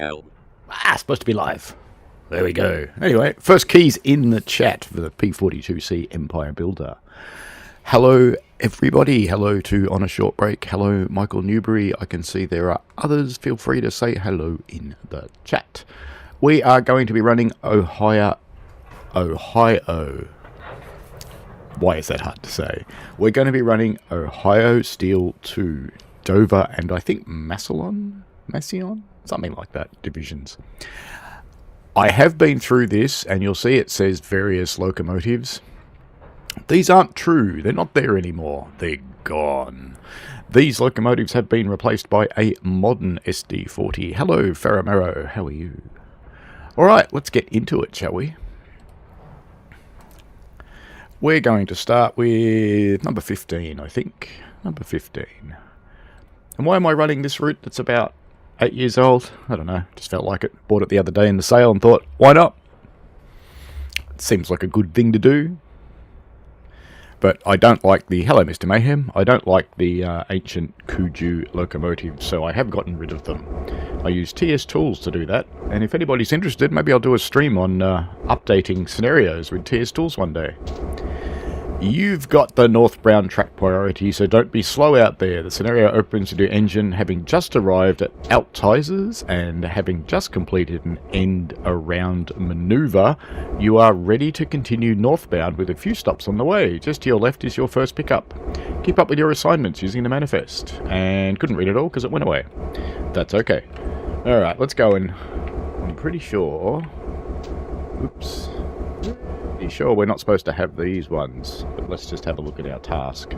show. Supposed to be live. There we go. Anyway, first keys in the chat for the P42C Empire Builder. Hello, everybody. Hello to On a Short Break. Hello, Michael Newbury. I can see there are others. Feel free to say hello in the chat. We are going to be running Ohio. Why is that hard to say? We're going to be running Ohio Steel 2, Dover, and I think Massillon? Something like that, divisions. I have been through this, and you'll see it says various locomotives. These aren't true. They're not there anymore. They're gone. These locomotives have been replaced by a modern SD40. Hello, Faramero. How are you? Alright, let's get into it, shall we? We're going to start with number 15, I think. Number 15. And why am I running this route that's about 8 years old? I don't know. Just felt like it. Bought it the other day in the sale and thought, why not? It seems like a good thing to do. But I don't like the... Hello, Mr. Mayhem. I don't like the ancient Kuju locomotives, so I have gotten rid of them. I use TS Tools to do that. And if anybody's interested, maybe I'll do a stream on updating scenarios with TS Tools one day. You've got the northbound track priority, so don't be slow out there. The scenario opens with your engine having just arrived at Altizers and having just completed an end-around maneuver. You are ready to continue northbound with a few stops on the way. Just to your left is your first pickup. Keep up with your assignments using the manifest. And couldn't read it all because it went away. That's okay. Alright, let's go and... I'm pretty sure... Oops... Sure, we're not supposed to have these ones, but let's just have a look at our task.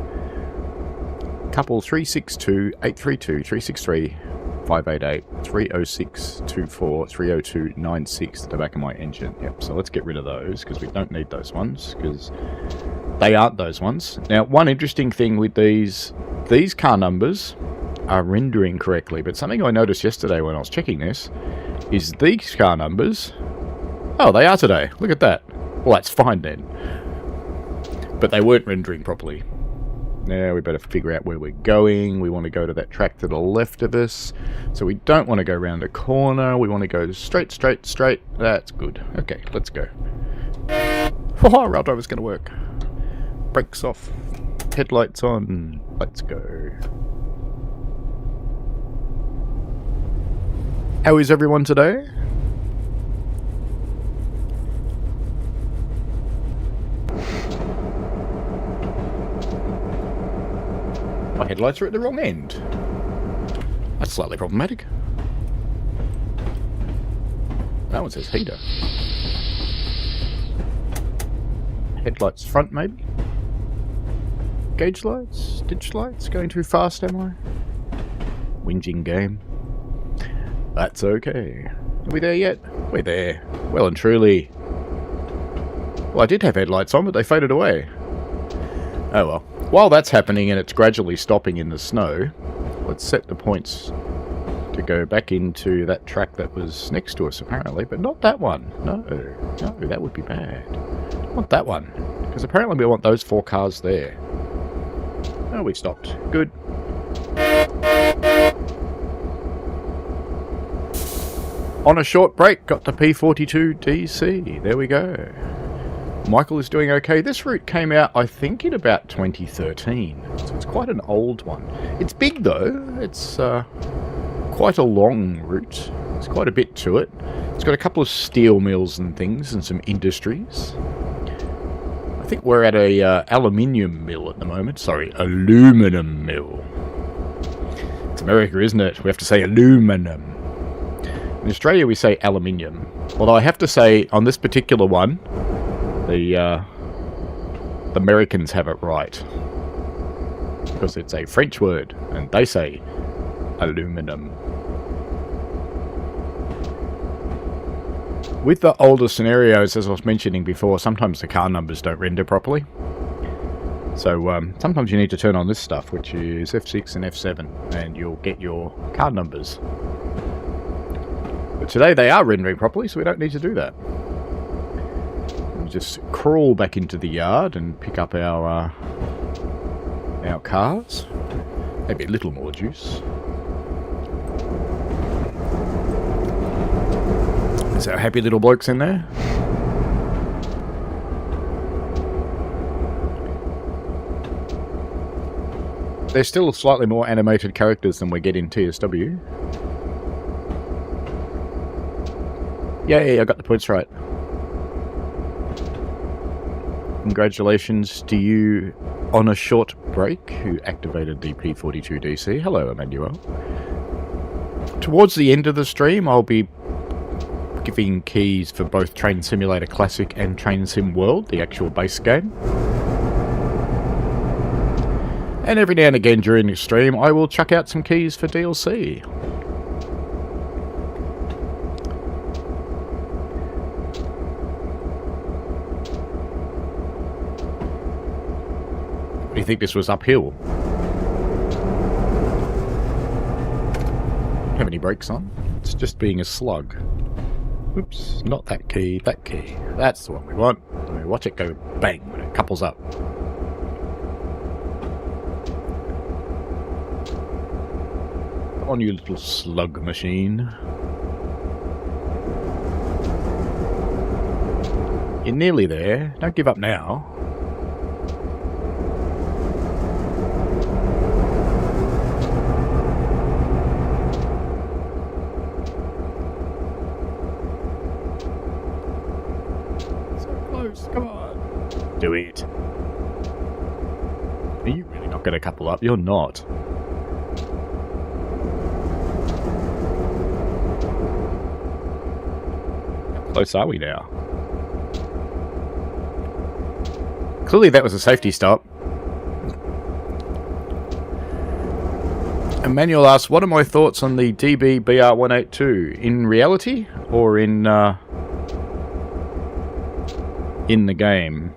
Couple 362 832 363 588 306 24 302 96 at the back of my engine. Yep, so let's get rid of those because we don't need those ones because they aren't those ones. Now, one interesting thing with these car numbers are rendering correctly, but something I noticed yesterday when I was checking this is these car numbers. Oh, they are today. Look at that. Well, that's fine then. But they weren't rendering properly. Now we better figure out where we're going. We want to go to that track to the left of us. So we don't want to go around a corner. We want to go straight, straight, straight. That's good. Okay, let's go. Oh, rail driver's going to work. Brakes off. Headlights on. Let's go. How is everyone today? My headlights are at the wrong end. That's slightly problematic. That one says heater. Headlights front, maybe? Gauge lights? Ditch lights? Going too fast, am I? Whinging game. That's okay. Are we there yet? We're there. Well and truly. Well, I did have headlights on, but they faded away. Oh well. While that's happening and it's gradually stopping in the snow, let's set the points to go back into that track that was next to us apparently, but not that one. No, that would be bad. Not that one, because apparently we want those 4 cars there. Oh, we stopped. Good. On a short break, got the P42 TSC. There we go. Michael is doing okay. This route came out, I think, in about 2013. So it's quite an old one. It's big, though. It's quite a long route. There's quite a bit to it. It's got a couple of steel mills and things and some industries. I think we're at a aluminium mill at the moment. Sorry, aluminum mill. It's America, isn't it? We have to say aluminum. In Australia, we say aluminium. Although I have to say, on this particular one, the Americans have it right. Because it's a French word, and they say aluminum. With the older scenarios, as I was mentioning before, sometimes the car numbers don't render properly. So sometimes you need to turn on this stuff, which is F6 and F7, and you'll get your car numbers. But today they are rendering properly, so we don't need to do that. Just crawl back into the yard and pick up our cars. Maybe a little more juice. There's our happy little blokes in there. They're still slightly more animated characters than we get in TSW. Yay, I got the points right. Congratulations to you on a short break who activated the P42 DC. Hello, Emmanuel. Towards the end of the stream, I'll be giving keys for both Train Simulator Classic and Train Sim World, the actual base game. And every now and again during the stream, I will chuck out some keys for DLC. Do you think this was uphill? Have any brakes on? It's just being a slug. Oops, not that key, that key. That's the one we want. I mean, watch it go bang when it couples up. Come on, you little slug machine. You're nearly there. Don't give up now. Come on. Do it. Are you really not going to couple up? You're not. How close are we now? Clearly that was a safety stop. Emmanuel asks, what are my thoughts on the DB BR182? In reality or in the game?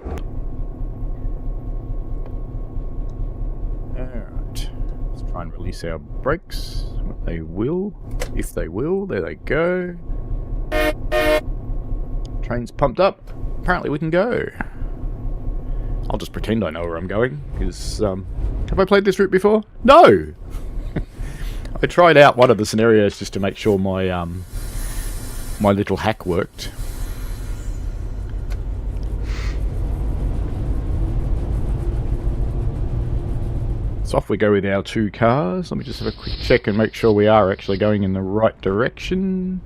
Alright. Let's try and release our brakes. They will. If they will. There they go. Train's pumped up. Apparently we can go. I'll just pretend I know where I'm going. Because, have I played this route before? No! I tried out one of the scenarios just to make sure my, my little hack worked. So off we go with our two cars. Let me just have a quick check and make sure we are actually going in the right direction.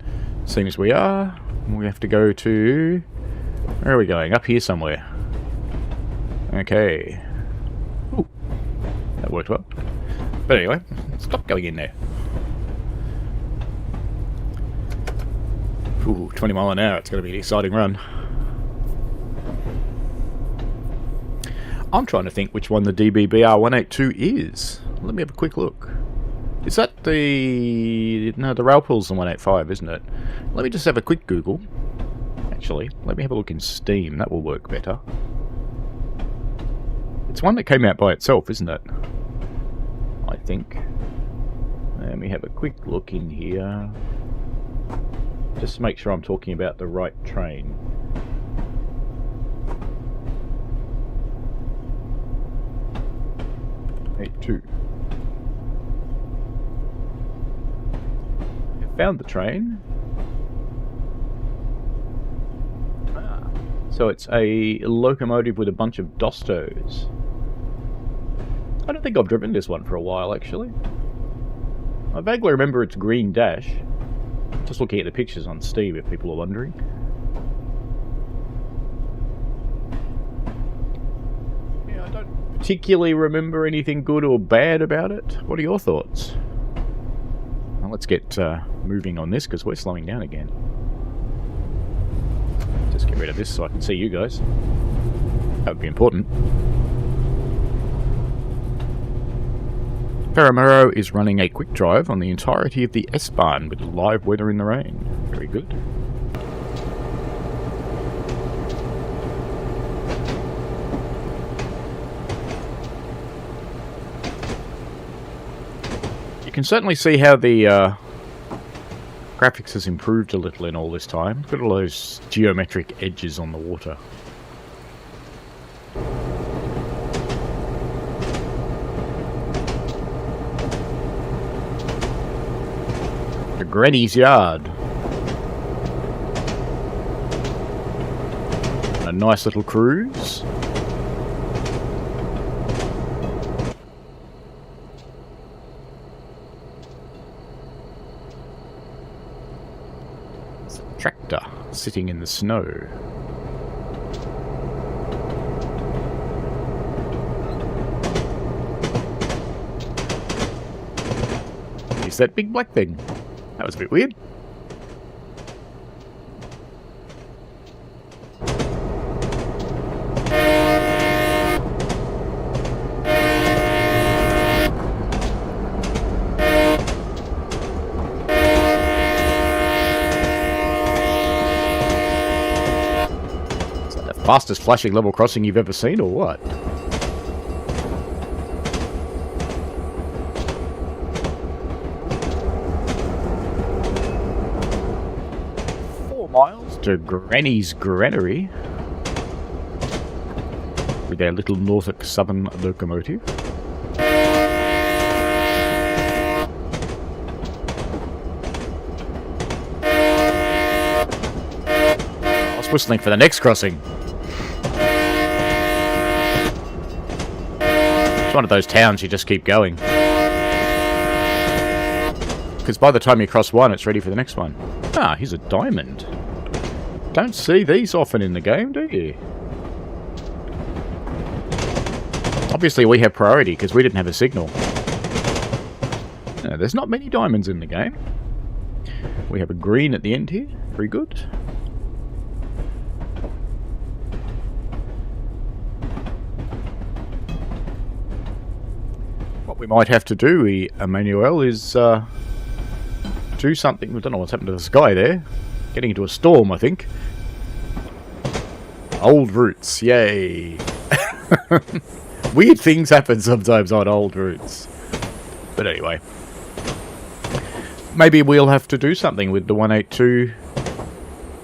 Seems we are. We have to go to... Where are we going? Up here somewhere. Okay. Ooh, that worked well. But anyway, stop going in there. Ooh, 20 mile an hour. It's going to be an exciting run. I'm trying to think which one the DBBR182 is. Let me have a quick look. Is that the... No, the Railpool's the 185, isn't it? Let me just have a quick Google. Actually, let me have a look in Steam. That will work better. It's one that came out by itself, isn't it? I think. Let me have a quick look in here. Just to make sure I'm talking about the right train. Two. I found the train. So it's a locomotive with a bunch of dostos. I don't think I've driven this one for a while, actually. I vaguely remember its green dash. Just looking at the pictures on Steam, if people are wondering. Yeah, I don't particularly remember anything good or bad about it. What are your thoughts? Well, let's get moving on this, because we're slowing down again. Just get rid of this so I can see you guys. That would be important. Faramiro is running a quick drive on the entirety of the S-Bahn with live weather in the rain. Very good. You can certainly see how the graphics has improved a little in all this time. Look at all those geometric edges on the water. Granny's yard. a nice little cruise. It's a tractor sitting in the snow. It's that big black thing. That was a bit weird. Fastest flashing level crossing you've ever seen, or what? Miles to Granny's Granary with their little Norfolk Southern locomotive. I was whistling for the next crossing. It's one of those towns you just keep going. Because by the time you cross one, it's ready for the next one. Ah, here's a diamond. Don't see these often in the game, do you? Obviously we have priority because we didn't have a signal. No, there's not many diamonds in the game. We have a green at the end here. Very good. What we might have to do, Emmanuel, is do something. We don't know what's happened to the sky there. Getting into a storm, I think. Old routes, yay. Weird things happen sometimes on old routes. But anyway. Maybe we'll have to do something with the 182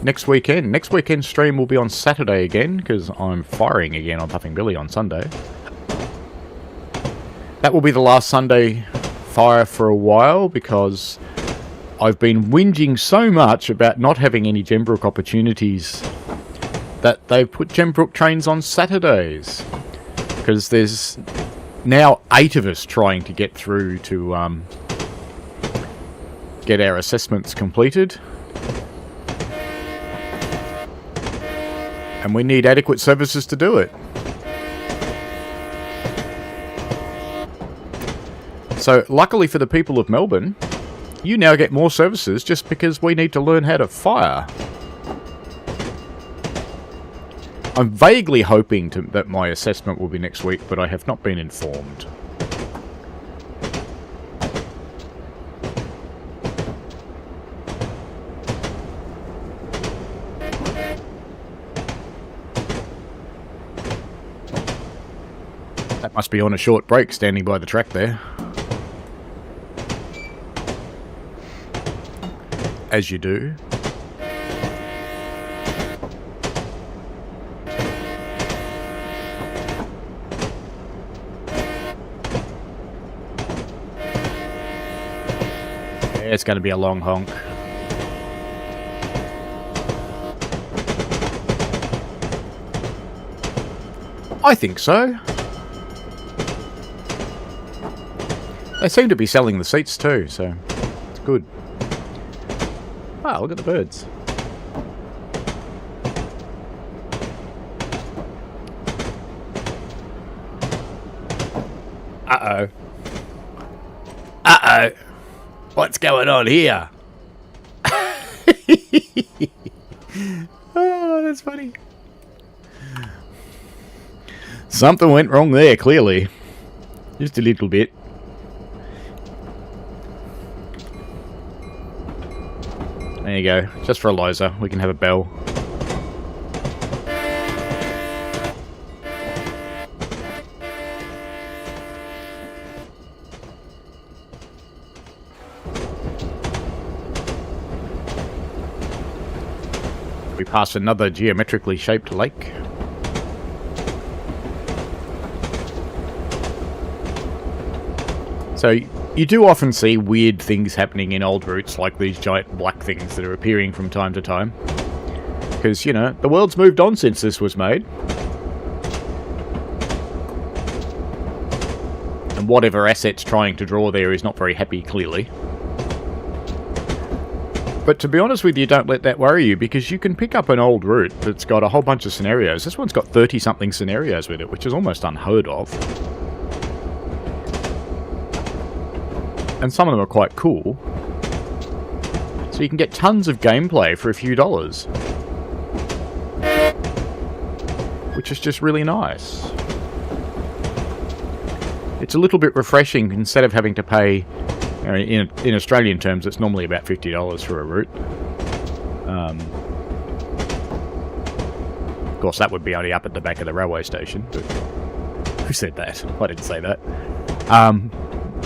next weekend. Next weekend's stream will be on Saturday again, because I'm firing again on Puffing Billy on Sunday. That will be the last Sunday fire for a while, because I've been whinging so much about not having any Gembrook opportunities that they've put Gembrook trains on Saturdays. Because there's now 8 of us trying to get through to get our assessments completed. And we need adequate services to do it. So, luckily for the people of Melbourne, you now get more services just because we need to learn how to fire. I'm vaguely hoping that my assessment will be next week, but I have not been informed. That must be on a short break standing by the track there. As you do. Yeah, it's going to be a long honk. I think so. They seem to be selling the seats too, so it's good. Wow, look at the birds. Uh-oh. Uh-oh. What's going on here? Oh, that's funny. Something went wrong there, clearly. Just a little bit. There you go. Just for Eliza, we can have a bell. We pass another geometrically shaped lake. So, you do often see weird things happening in old routes, like these giant black things that are appearing from time to time. Because, you know, the world's moved on since this was made. And whatever asset's trying to draw there is not very happy, clearly. But to be honest with you, don't let that worry you, because you can pick up an old route that's got a whole bunch of scenarios. This one's got 30-something scenarios with it, which is almost unheard of. And some of them are quite cool. So you can get tons of gameplay for a few dollars. Which is just really nice. It's a little bit refreshing instead of having to pay... in Australian terms, it's normally about $50 for a route. Of course, that would be only up at the back of the railway station. But who said that? I didn't say that.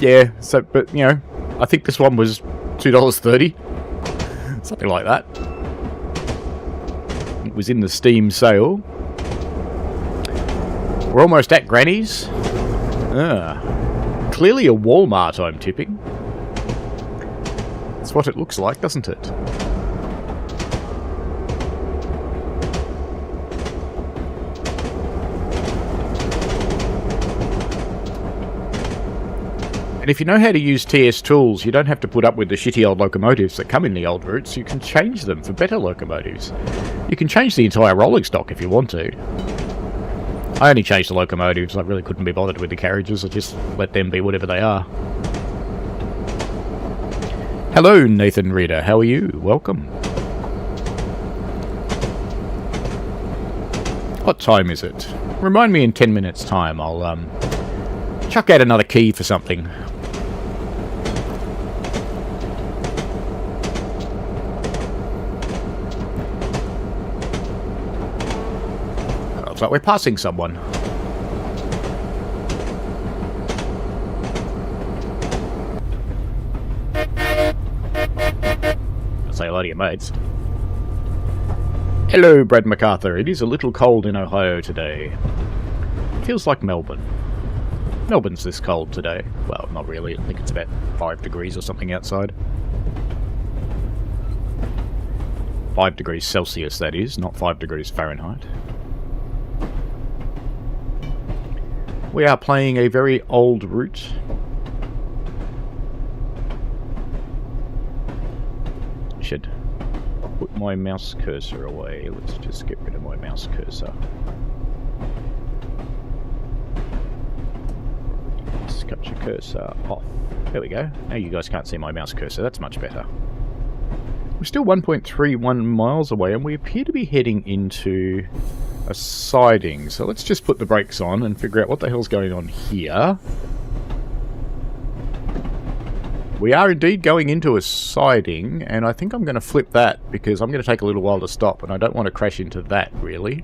Yeah, so, but, you know, I think this one was $2.30. Something like that. It was in the Steam sale. We're almost at Granny's. Clearly a Walmart, I'm tipping. That's what it looks like, doesn't it? And if you know how to use TS tools, you don't have to put up with the shitty old locomotives that come in the old routes. You can change them for better locomotives. You can change the entire rolling stock if you want to. I only changed the locomotives. I really couldn't be bothered with the carriages. I just let them be whatever they are. Hello, Nathan Reader. How are you? Welcome. What time is it? Remind me in 10 minutes' time. I'll chuck out another key for something. Looks like we're passing someone. I'll say hello to your mates. Hello, Brad MacArthur. It is a little cold in Ohio today. Feels like Melbourne. Melbourne's this cold today. Well, not really. I think it's about 5 degrees or something outside. 5 degrees Celsius, that is, not 5 degrees Fahrenheit. We are playing a very old route. Should put my mouse cursor away. Let's just get rid of my mouse cursor. Let's cut your cursor off. There we go. Now you guys can't see my mouse cursor. That's much better. We're still 1.31 miles away, and we appear to be heading into a siding. So let's just put the brakes on and figure out what the hell's going on here. We are indeed going into a siding, and I think I'm going to flip that because I'm going to take a little while to stop, and I don't want to crash into that, really.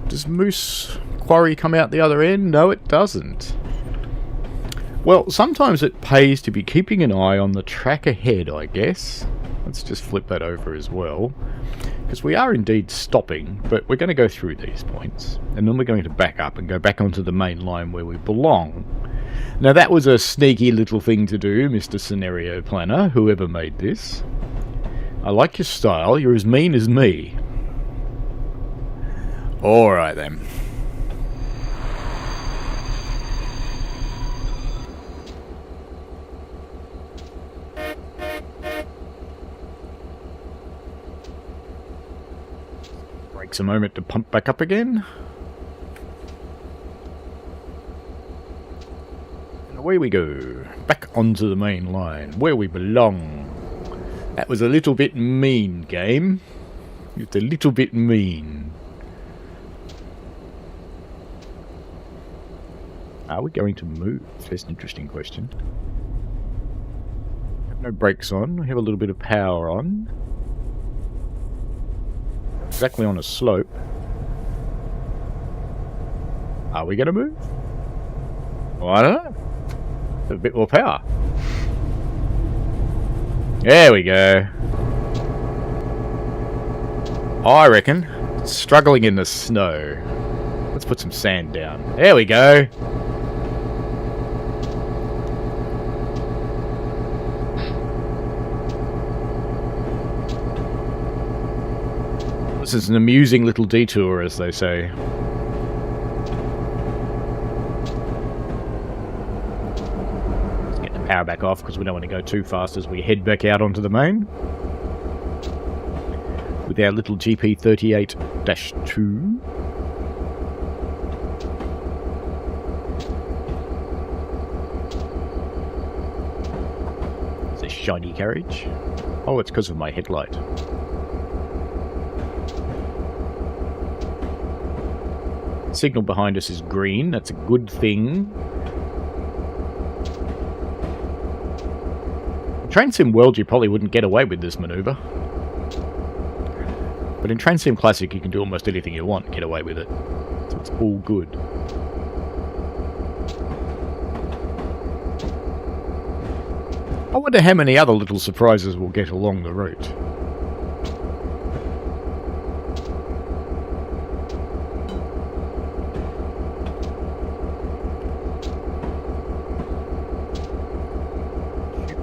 Does Moose Quarry come out the other end? No, it doesn't. Well, sometimes it pays to be keeping an eye on the track ahead, I guess. Let's just flip that over as well. Because we are indeed stopping, but we're going to go through these points. And then we're going to back up and go back onto the main line where we belong. Now that was a sneaky little thing to do, Mr. Scenario Planner, whoever made this. I like your style. You're as mean as me. Alright then. Takes a moment to pump back up again. And away we go. Back onto the main line, where we belong. That was a little bit mean, game. It's a little bit mean. Are we going to move? That's an interesting question. Have no brakes on. We have a little bit of power on. Exactly on a slope. Are we going to move? Well, I don't know. A bit more power. There we go. I reckon. Struggling in the snow. Let's put some sand down. There we go. This is an amusing little detour, as they say. Let's get the power back off because we don't want to go too fast as we head back out onto the main. With our little GP38-2. It's a shiny carriage. Oh, it's because of my headlight. Signal behind us is green. That's a good thing. In Train Sim World, you probably wouldn't get away with this maneuver. But in Train Sim Classic, you can do almost anything you want and get away with it. So it's all good. I wonder how many other little surprises we'll get along the route.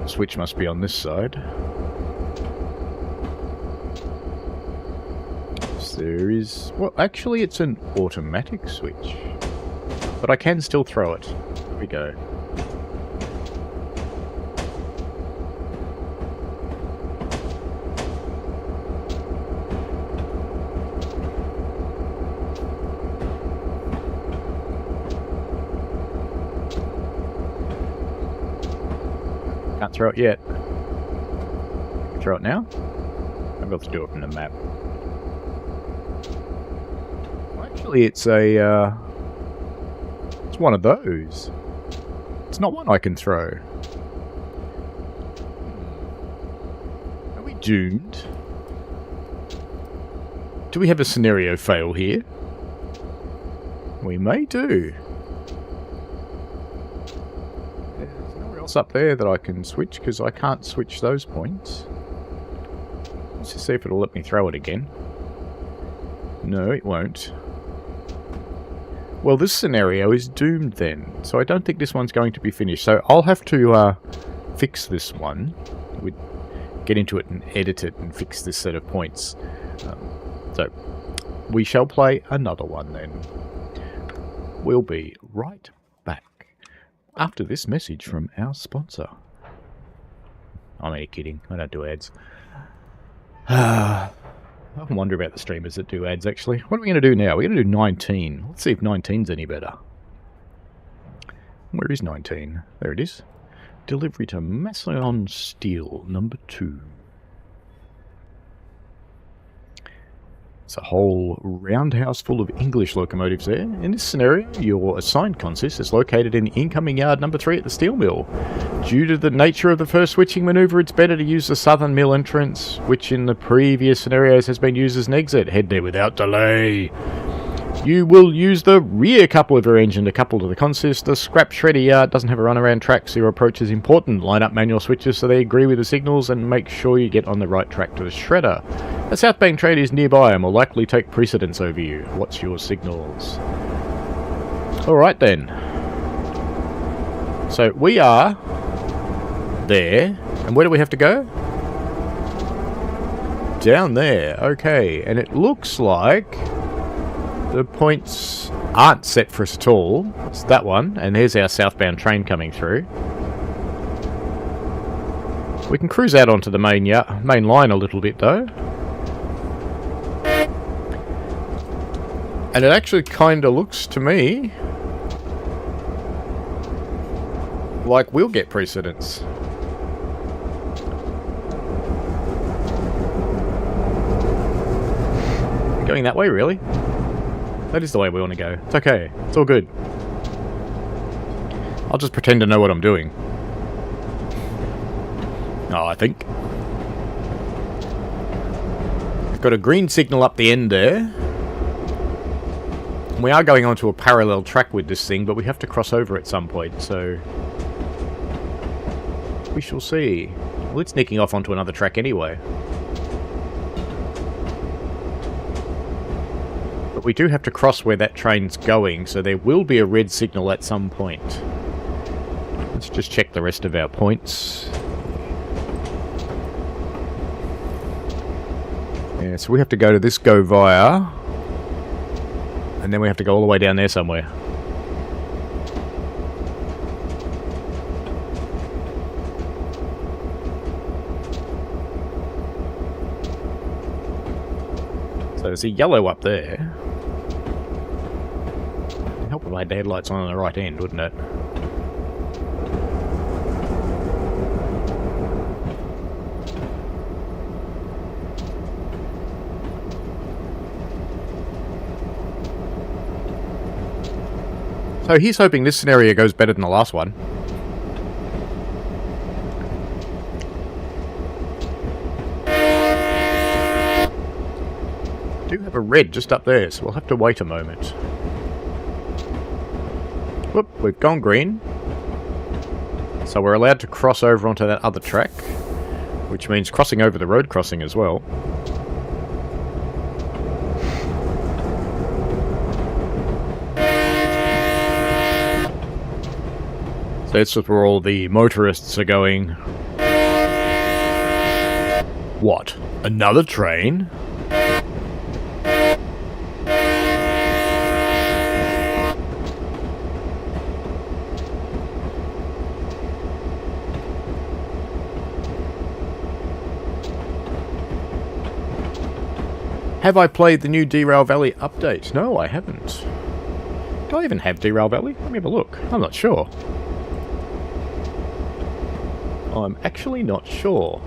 The switch must be on this side. There is... Well, actually it's an automatic switch. But I can still throw it. Here we go. Can't throw it yet. Throw it now? I've got to do it from the map. Actually, it's a, it's one of those. It's not one I can throw. Are we doomed? Do we have a scenario fail here? We may do. There's nowhere else up there that I can switch, because I can't switch those points. Let's just see if it'll let me throw it again. No, it won't. Well, this scenario is doomed then, so I don't think this one's going to be finished. So I'll have to fix this one. We'd get into it and edit it and fix this set of points. So we shall play another one then. We'll be right back after this message from our sponsor. I'm only kidding. I don't do ads. I often wonder about the streamers that do ads, actually. What are we going to do now? We're going to do 19. Let's see if 19's any better. Where is 19? There it is. Delivery to Massillon Steel, number 2. It's a whole roundhouse full of English locomotives there. In this scenario, your assigned consist is located in incoming yard number 3 at the steel mill. Due to the nature of the first switching maneuver, it's better to use the southern mill entrance, which in the previous scenarios has been used as an exit. Head there without delay. You will use the rear couple of your engine to couple to the consist. The scrap shredder yard doesn't have a runaround track, so your approach is important. Line up manual switches so they agree with the signals and make sure you get on the right track to the shredder. A southbound train is nearby and will likely take precedence over you. What's your signals? Alright then. So we are there. And where do we have to go? Down there. Okay. And it looks like the points aren't set for us at all. It's that one. And here's our southbound train coming through. We can cruise out onto the main line a little bit though. And it actually kind of looks to me like we'll get precedence. Going that way, really? That is the way we want to go. It's okay. It's all good. I'll just pretend to know what I'm doing. Oh, I think. We've got a green signal up the end there. We are going onto a parallel track with this thing, but we have to cross over at some point, so we shall see. Well, it's nicking off onto another track anyway. But we do have to cross where that train's going, so there will be a red signal at some point. Let's just check the rest of our points. Yeah, so we have to go to this go via, and then we have to go all the way down there somewhere. So there's a yellow up there. It'd help if I had the headlights on the right end, wouldn't it? So he's hoping this scenario goes better than the last one. Do have a red just up there, so we'll have to wait a moment. Whoop, we've gone green. So we're allowed to cross over onto that other track, which means crossing over the road crossing as well. So this is where all the motorists are going. What? Another train? Have I played the new Derail Valley update? No, I haven't. Do I even have Derail Valley? Let me have a look. I'm not sure. I'm actually not sure.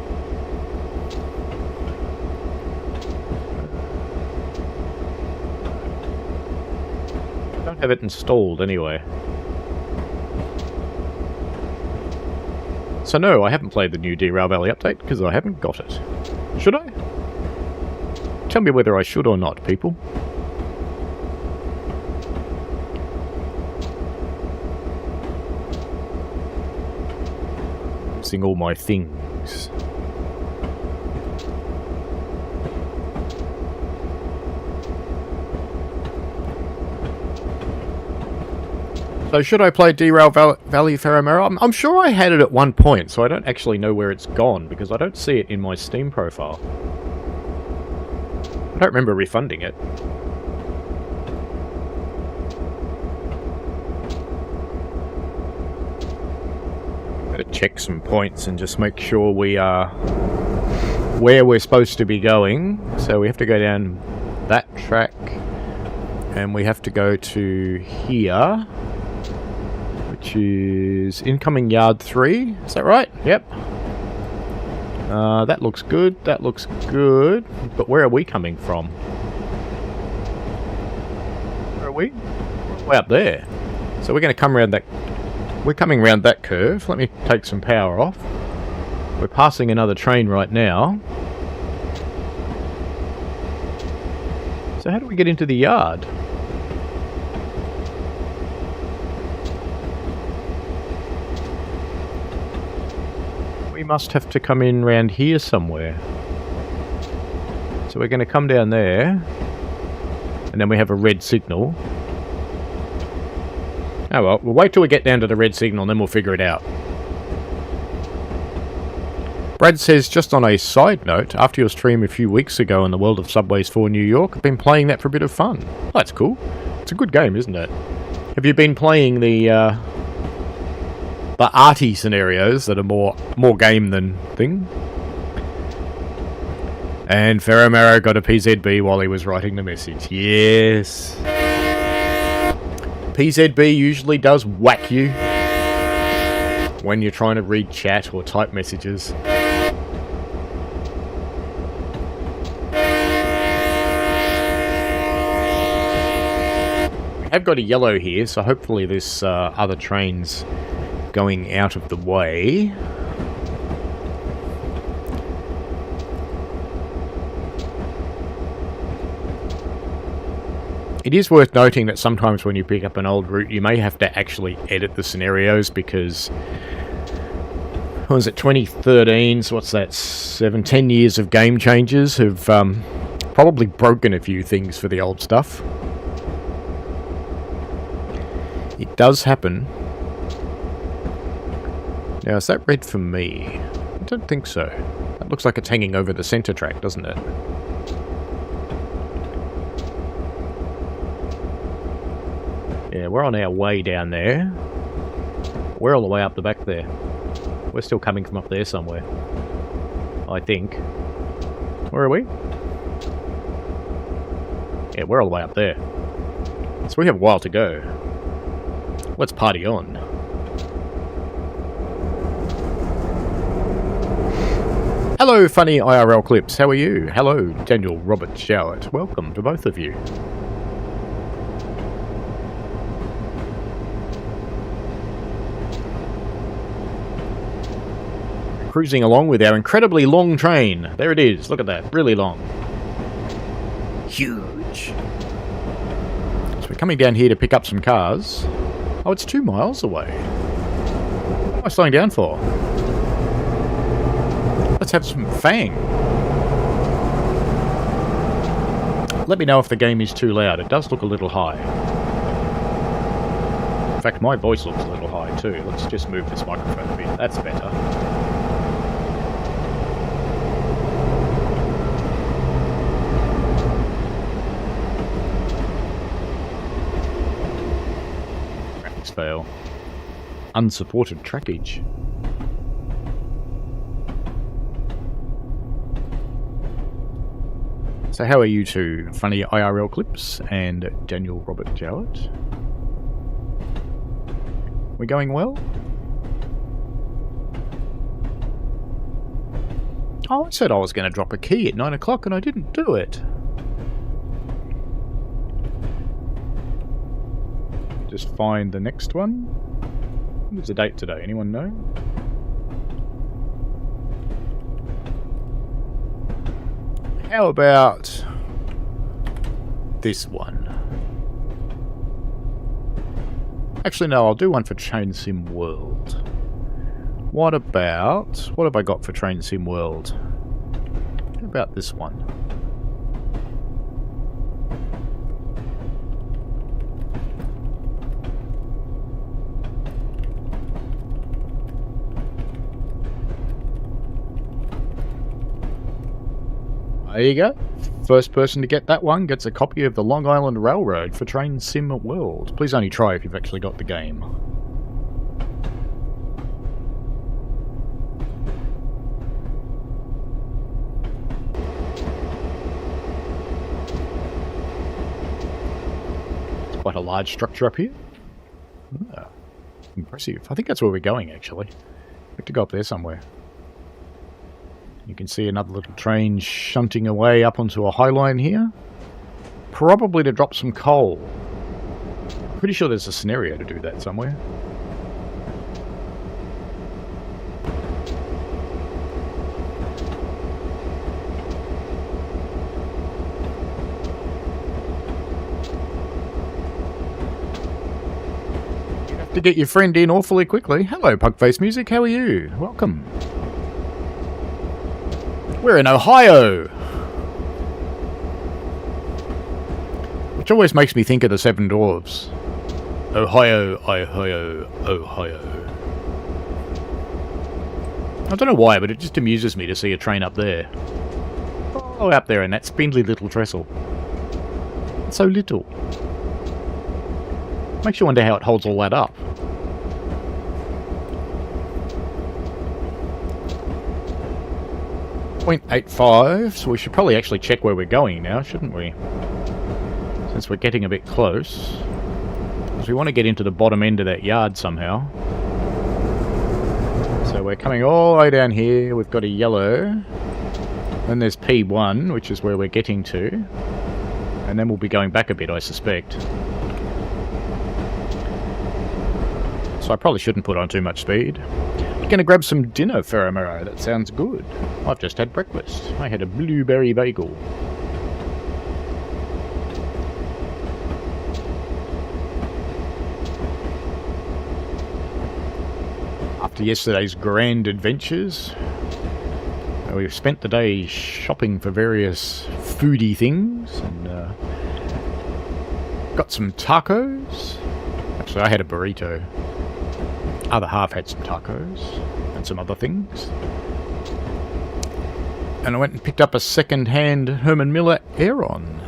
I don't have it installed anyway. So no, I haven't played the new Derail Valley update because I haven't got it. Should I? Tell me whether I should or not, people. Missing all my things. So should I play Derail Valley Ferramera? I'm sure I had it at one point, so I don't actually know where it's gone because I don't see it in my Steam profile. I don't remember refunding it. Better check some points and just make sure we are where we're supposed to be going. So we have to go down that track and we have to go to here, which is incoming yard 3. Is that right? Yep. That looks good, that looks good, but where are we coming from? Where are we? Way up there. So we're going to come around that, we're coming around that curve. Let me take some power off. We're passing another train right now. So how do we get into the yard? We must have to come in round here somewhere. So we're going to come down there. And then we have a red signal. Oh well, we'll wait till we get down to the red signal and then we'll figure it out. Brad says, just on a side note, after your stream a few weeks ago in the World of Subways 4 New York, I've been playing that for a bit of fun. Oh, that's cool. It's a good game, isn't it? Have you been playing the arty scenarios that are more game than thing? And Ferramero got a PZB while he was writing the message. Yes. PZB usually does whack you when you're trying to read chat or type messages. We have got a yellow here, so hopefully this other train's going out of the way. It is worth noting that sometimes when you pick up an old route, you may have to actually edit the scenarios because, what was it, 2013, so what's that, 10 years of game changes have probably broken a few things for the old stuff. It does happen. Now, is that red for me? I don't think so. That looks like it's hanging over the centre track, doesn't it? Yeah, we're on our way down there. We're all the way up the back there. We're still coming from up there somewhere, I think. Where are we? Yeah, we're all the way up there. So we have a while to go. Let's party on. Hello, funny IRL clips. How are you? Hello, Daniel Robert Jowett. Welcome to both of you. Cruising along with our incredibly long train. There it is. Look at that. Really long. Huge. So we're coming down here to pick up some cars. Oh, it's 2 miles away. What am I slowing down for? Let's have some fang. Let me know if the game is too loud. It does look a little high. In fact, my voice looks a little high too. Let's just move this microphone a bit. That's better. Graphics fail. Unsupported trackage. So how are you two, funny IRL clips and Daniel Robert Jowett? We going well? Oh, I said I was going to drop a key at 9 o'clock and I didn't do it. Just find the next one. What's the date today? Anyone know? How about this one? Actually, no, I'll do one for Train Sim World. What have I got for Train Sim World? How about this one? There you go. First person to get that one gets a copy of the Long Island Railroad for Train Sim World. Please only try if you've actually got the game. It's quite a large structure up here. Ah, impressive. I think that's where we're going, actually. We have to go up there somewhere. You can see another little train shunting away up onto a high line here. Probably to drop some coal. Pretty sure there's a scenario to do that somewhere. You have to get your friend in awfully quickly. Hello, Pugface Music. How are you? Welcome. We're in Ohio! Which always makes me think of the Seven Dwarfs. Ohio, Ohio, Ohio. I don't know why, but it just amuses me to see a train up there. Oh, up there in that spindly little trestle. It's so little. Makes you wonder how it holds all that up. .85, so we should probably actually check where we're going now, shouldn't we? Since we're getting a bit close. Because we want to get into the bottom end of that yard somehow. So we're coming all the way down here, we've got a yellow. Then there's P1, which is where we're getting to. And then we'll be going back a bit, I suspect. So I probably shouldn't put on too much speed. Gonna grab some dinner, Ferramero. That sounds good. I've just had breakfast. I had a blueberry bagel. After yesterday's grand adventures, we've spent the day shopping for various foodie things and got some tacos. Actually, I had a burrito. Other half had some tacos and some other things. And I went and picked up a second-hand Herman Miller Aeron.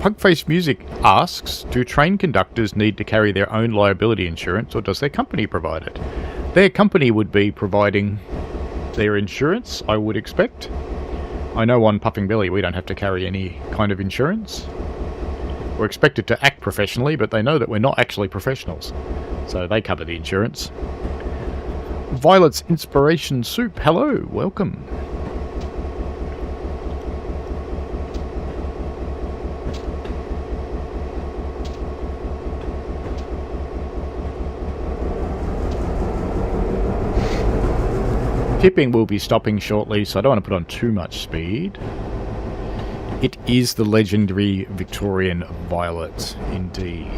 Pugface Music asks, do train conductors need to carry their own liability insurance, or does their company provide it? Their company would be providing their insurance, I would expect. I know on Puffing Billy we don't have to carry any kind of insurance. We're expected to act professionally, but they know that we're not actually professionals. So they cover the insurance. Violet's Inspiration Soup, hello, welcome. Tipping will be stopping shortly, so I don't want to put on too much speed. It is the legendary Victorian Violet, indeed.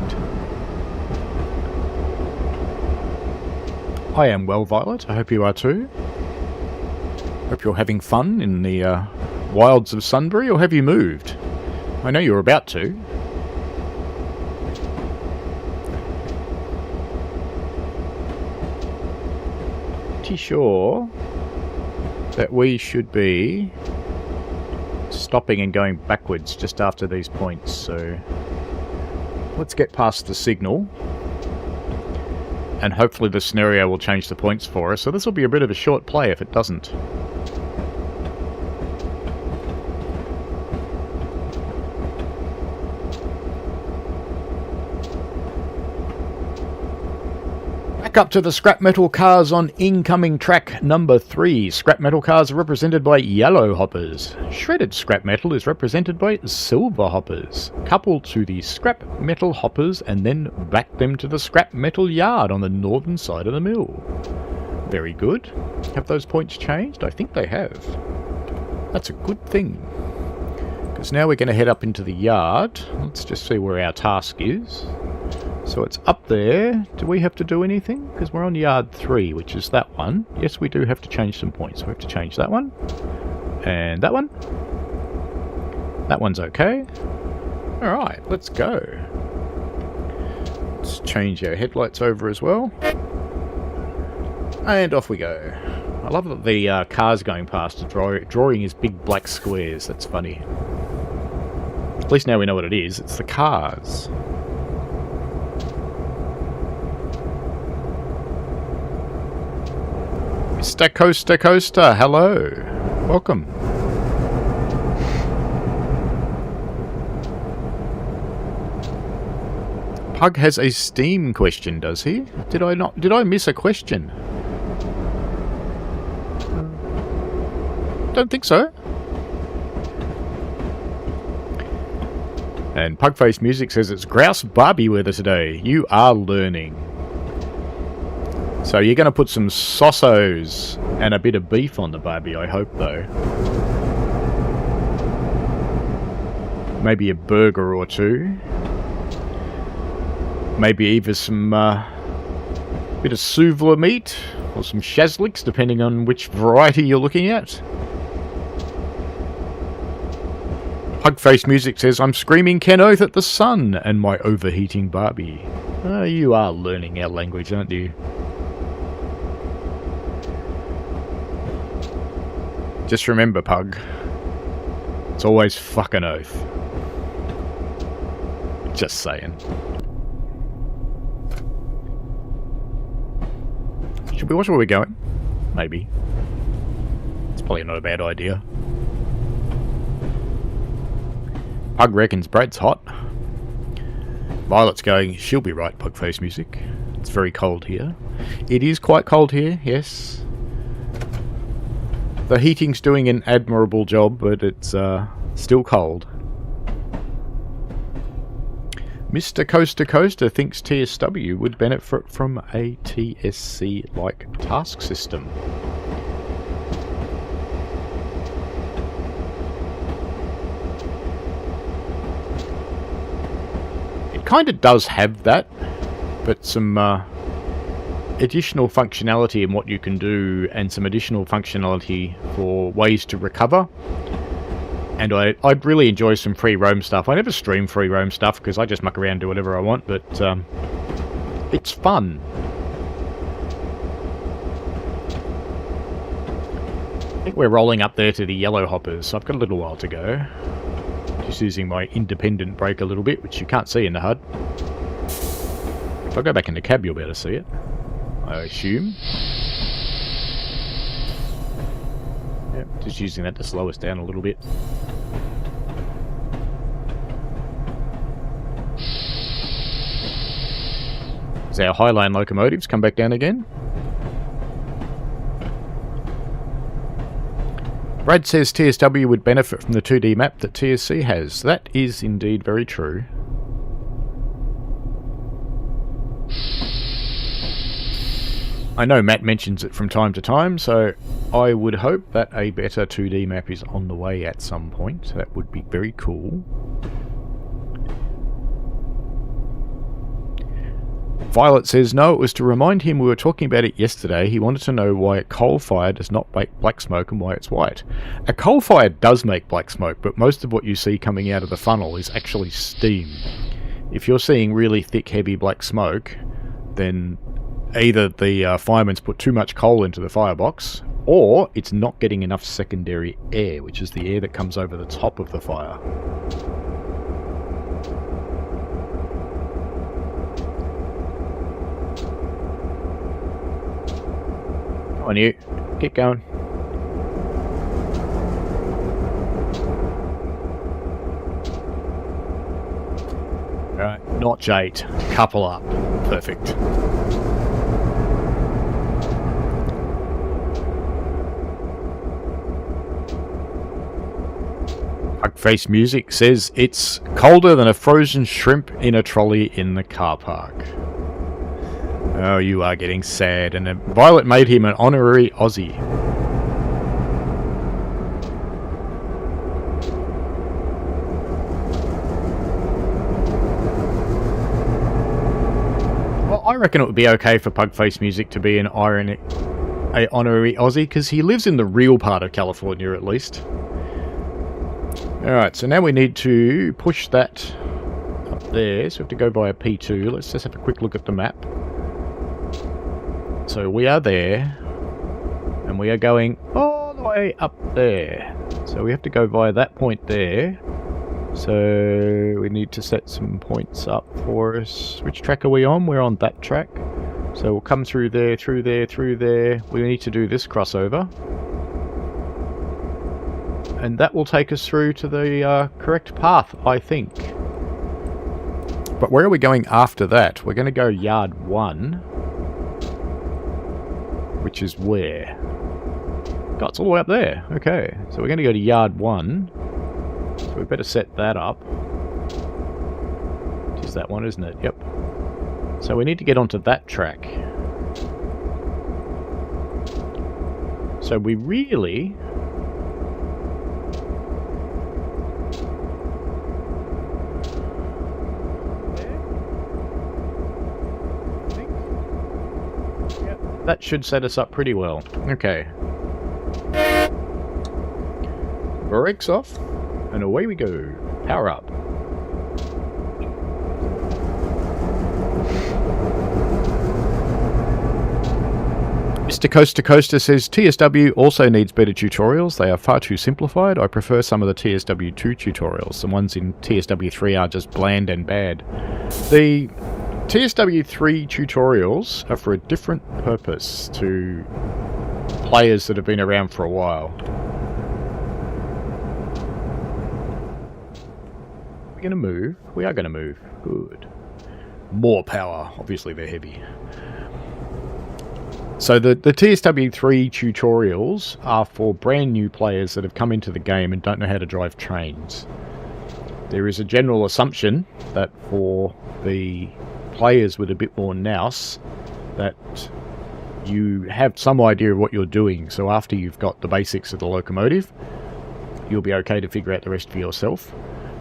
I am well, Violet. I hope you are too. Hope you're having fun in the wilds of Sunbury, or have you moved? I know you're about to. Pretty sure that we should be stopping and going backwards just after these points, so let's get past the signal and hopefully the scenario will change the points for us. So this will be a bit of a short play if it doesn't. Up to the scrap metal cars on incoming track number 3. Scrap metal cars are represented by yellow hoppers. Shredded scrap metal is represented by silver hoppers. Couple to the scrap metal hoppers and then back them to the scrap metal yard on the northern side of the mill. Very good. Have those points changed? I think they have. That's a good thing. Because now we're going to head up into the yard. Let's just see where our task is. So it's up there. Do we have to do anything? Because we're on yard 3, which is that one. Yes, we do have to change some points. We have to change that one. And that one. That one's okay. Alright, let's go. Let's change our headlights over as well. And off we go. I love that the cars going past are drawing his big black squares. That's funny. At least now we know what it is. It's the cars. Mr. Coaster Coaster, hello. Welcome. Pug has a Steam question, does he? Did I miss a question? Don't think so. And Pugface Music says it's grouse Barbie weather today. You are learning. So you're going to put some Sossos and a bit of beef on the Barbie, I hope, though. Maybe a burger or two. Maybe even some bit of souvla meat or some shazliks, depending on which variety you're looking at. Pugface Music says, I'm screaming Ken Oath at the sun and my overheating Barbie. You are learning our language, aren't you? Just remember, Pug, it's always fucking oath. Just saying. Should we watch where we're going? Maybe. It's probably not a bad idea. Pug reckons Brad's hot. Violet's going, she'll be right, Pugface Music. It's very cold here. It is quite cold here, yes. The heating's doing an admirable job, but it's still cold. Mr. Coaster Coaster thinks TSW would benefit from a TSC-like task system. It kind of does have that, but some additional functionality in what you can do and some additional functionality for ways to recover. And I'd really enjoy some free roam stuff. I never stream free roam stuff because I just muck around and do whatever I want, but it's fun. I think we're rolling up there to the yellow hoppers, so I've got a little while to go. Just using my independent brake a little bit, which you can't see in the HUD. If I go back in the cab, you'll be able to see it, I assume. Yep, just using that to slow us down a little bit. As our Highline locomotives come back down again. Brad says TSW would benefit from the 2D map that TSC has. That is indeed very true. I know Matt mentions it from time to time, so I would hope that a better 2D map is on the way at some point. That would be very cool. Violet says, no, it was to remind him we were talking about it yesterday. He wanted to know why a coal fire does not make black smoke and why it's white. A coal fire does make black smoke, but most of what you see coming out of the funnel is actually steam. If you're seeing really thick, heavy black smoke, then either the fireman's put too much coal into the firebox, or it's not getting enough secondary air, which is the air that comes over the top of the fire. Come on, you. Get going. Alright, notch 8. Couple up. Perfect. Face Music says it's colder than a frozen shrimp in a trolley in the car park. Oh, you are getting sad. And Violet made him an honorary Aussie. Well, I reckon it would be okay for Pugface Music to be an honorary Aussie, because he lives in the real part of California at least. Alright, so now we need to push that up there, so we have to go by a P2. Let's just have a quick look at the map. So we are there, and we are going all the way up there. So we have to go via that point there. So we need to set some points up for us. Which track are we on? We're on that track. So we'll come through there, through there, through there. We need to do this crossover. And that will take us through to the correct path, I think. But where are we going after that? We're going to go yard 1. Which is where? God, it's all the way up there. Okay, so we're going to go to yard 1. So we better set that up. It is that one, isn't it? Yep. So we need to get onto that track. So we really... That should set us up pretty well. Okay. Brakes off, and away we go. Power up. Mr. Coast to Coaster says, TSW also needs better tutorials. They are far too simplified. I prefer some of the TSW2 tutorials. The ones in TSW3 are just bland and bad. The TSW3 tutorials are for a different purpose to players that have been around for a while. We're going to move. We are going to move. Good. More power. Obviously they're heavy. So the TSW3 tutorials are for brand new players that have come into the game and don't know how to drive trains. There is a general assumption that for the players with a bit more nous, that you have some idea of what you're doing, so after you've got the basics of the locomotive, you'll be okay to figure out the rest for yourself.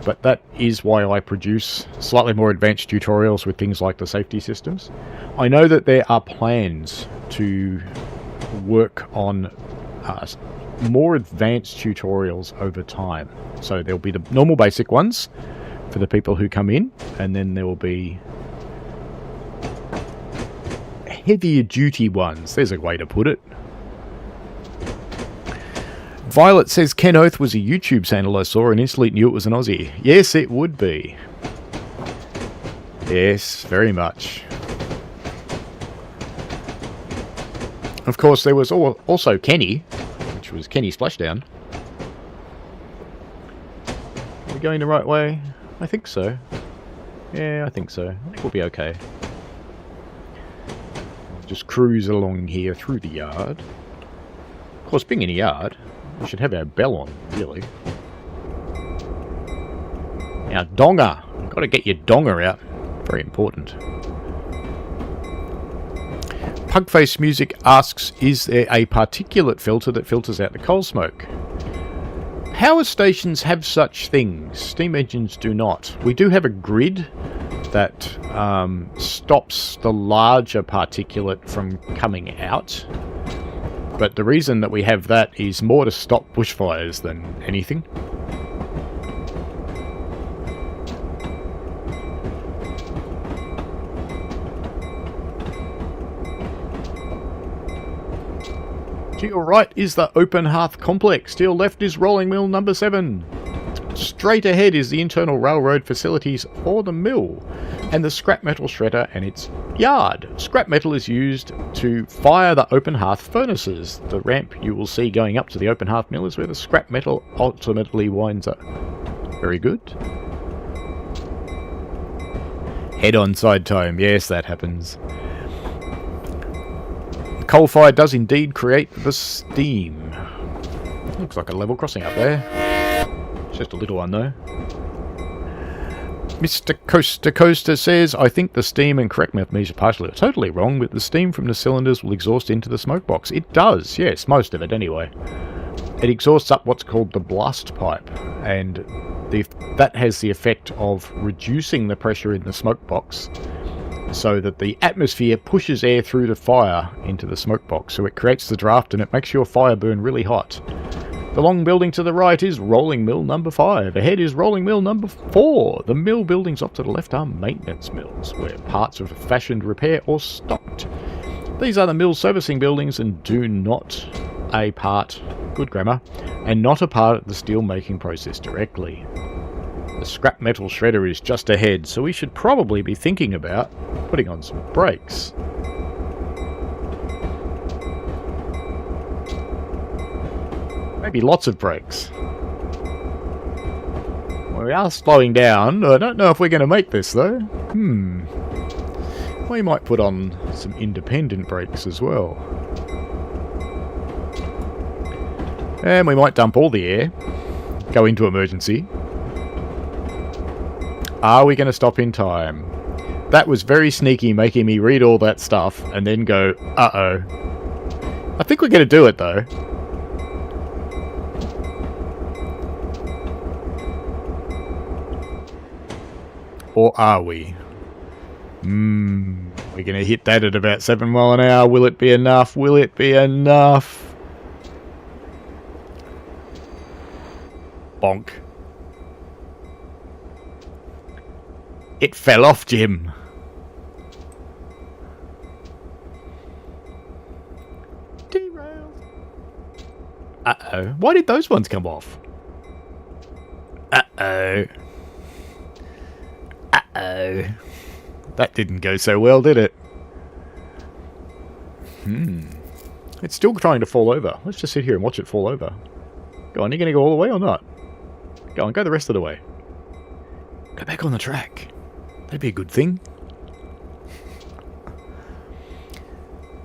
But that is why I produce slightly more advanced tutorials with things like the safety systems. I know that there are plans to work on more advanced tutorials over time. So there'll be the normal basic ones for the people who come in, and then there will be heavier duty ones. There's a way to put it. Violet says Ken Oath was a YouTube channel I saw and instantly knew it was an Aussie. Yes, it would be. Yes, very much. Of course, there was also Kenny, which was Kenny Splashdown. Are we going the right way? I think so. Yeah, I think so. I think we'll be okay. Just cruise along here through the yard. Of course, being in a yard, we should have our bell on, really. Now, donger. You've got to get your donger out. Very important. Pugface Music asks, is there a particulate filter that filters out the coal smoke? Power stations have such things. Steam engines do not. We do have a grid that stops the larger particulate from coming out. But the reason that we have that is more to stop bushfires than anything. To your right is the Open Hearth Complex. To your left is Rolling Mill number 7. Straight ahead is the internal railroad facilities for the mill and the scrap metal shredder and its yard. Scrap metal is used to fire the open hearth furnaces. The ramp you will see going up to the open hearth mill is where the scrap metal ultimately winds up. Very good. Head-on side time. Yes, that happens. The coal fire does indeed create the steam. Looks like a level crossing up there. It's just a little one though. Mr. Coaster says, I think the steam, and correct me if these are partially or totally wrong, but the steam from the cylinders will exhaust into the smoke box. It does, yes, most of it anyway. It exhausts up what's called the blast pipe, and that has the effect of reducing the pressure in the smoke box so that the atmosphere pushes air through the fire into the smoke box, so it creates the draft and it makes your fire burn really hot. The long building to the right is Rolling Mill number 5. Ahead is Rolling Mill number 4. The mill buildings off to the left are maintenance mills, where parts are fashioned, repair or stocked. These are the mill servicing buildings and do not a part, good grammar, and not a part of the steel making process directly. The scrap metal shredder is just ahead, so we should probably be thinking about putting on some brakes. Maybe lots of brakes. Well, we are slowing down. I don't know if we're going to make this, though. We might put on some independent brakes as well. And we might dump all the air. Go into emergency. Are we going to stop in time? That was very sneaky, making me read all that stuff and then go, uh-oh. I think we're going to do it, though. Or are we? We're going to hit that at about 7 miles an hour. Will it be enough? Will it be enough? Bonk. It fell off, Jim. Derailed. Uh-oh. Why did those ones come off? Uh-oh. Uh-oh. That didn't go so well, did it? It's still trying to fall over. Let's just sit here and watch it fall over. Go on, you going to go all the way or not? Go on, go the rest of the way. Go back on the track. That'd be a good thing.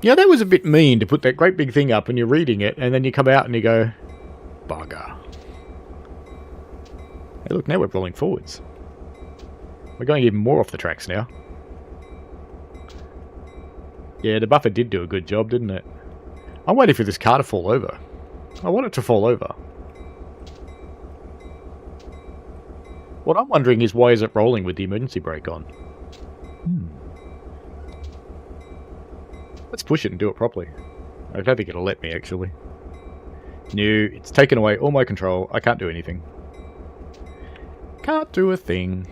Yeah, that was a bit mean to put that great big thing up and you're reading it and then you come out and you go, bugger. Hey, look, now we're rolling forwards. We're going even more off the tracks now. Yeah, the buffer did do a good job, didn't it? I'm waiting for this car to fall over. I want it to fall over. What I'm wondering is why is it rolling with the emergency brake on? Let's push it and do it properly. I don't think it'll let me, actually. No, it's taken away all my control. I can't do anything. Can't do a thing.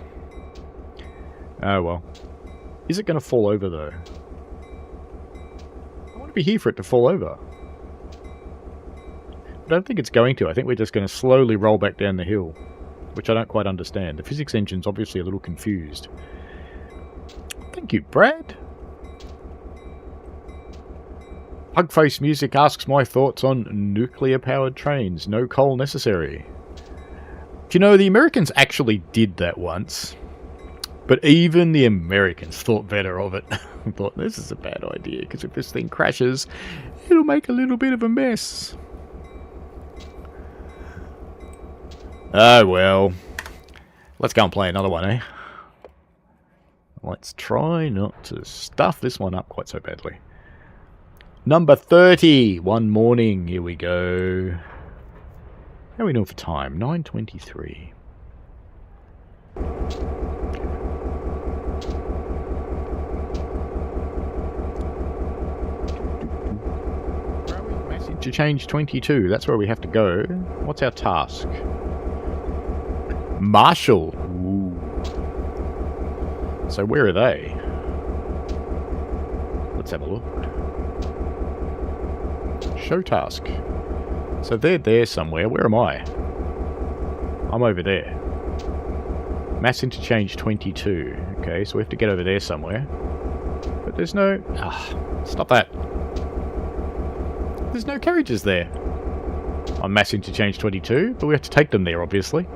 Oh well. Is it going to fall over, though? I want to be here for it to fall over. I don't think it's going to. I think we're just going to slowly roll back down the hill, which I don't quite understand. The physics engine's obviously a little confused. Thank you, Brad. Pugface Music asks my thoughts on nuclear-powered trains. No coal necessary. Do you know, the Americans actually did that once. But even the Americans thought better of it. Thought, this is a bad idea, because if this thing crashes, it'll make a little bit of a mess. Oh, well. Let's go and play another one, eh? Let's try not to stuff this one up quite so badly. Number 30. One morning. Here we go. How are we doing for time? 9:23. Message to change 22. That's where we have to go. What's our task? Marshall. Ooh. So where are they? Let's have a look. Show task. So they're there somewhere. Where am I? I'm over there. Mass interchange 22. Okay, so we have to get over there somewhere. But there's no... stop that. There's no carriages there. On mass interchange 22, but we have to take them there, obviously.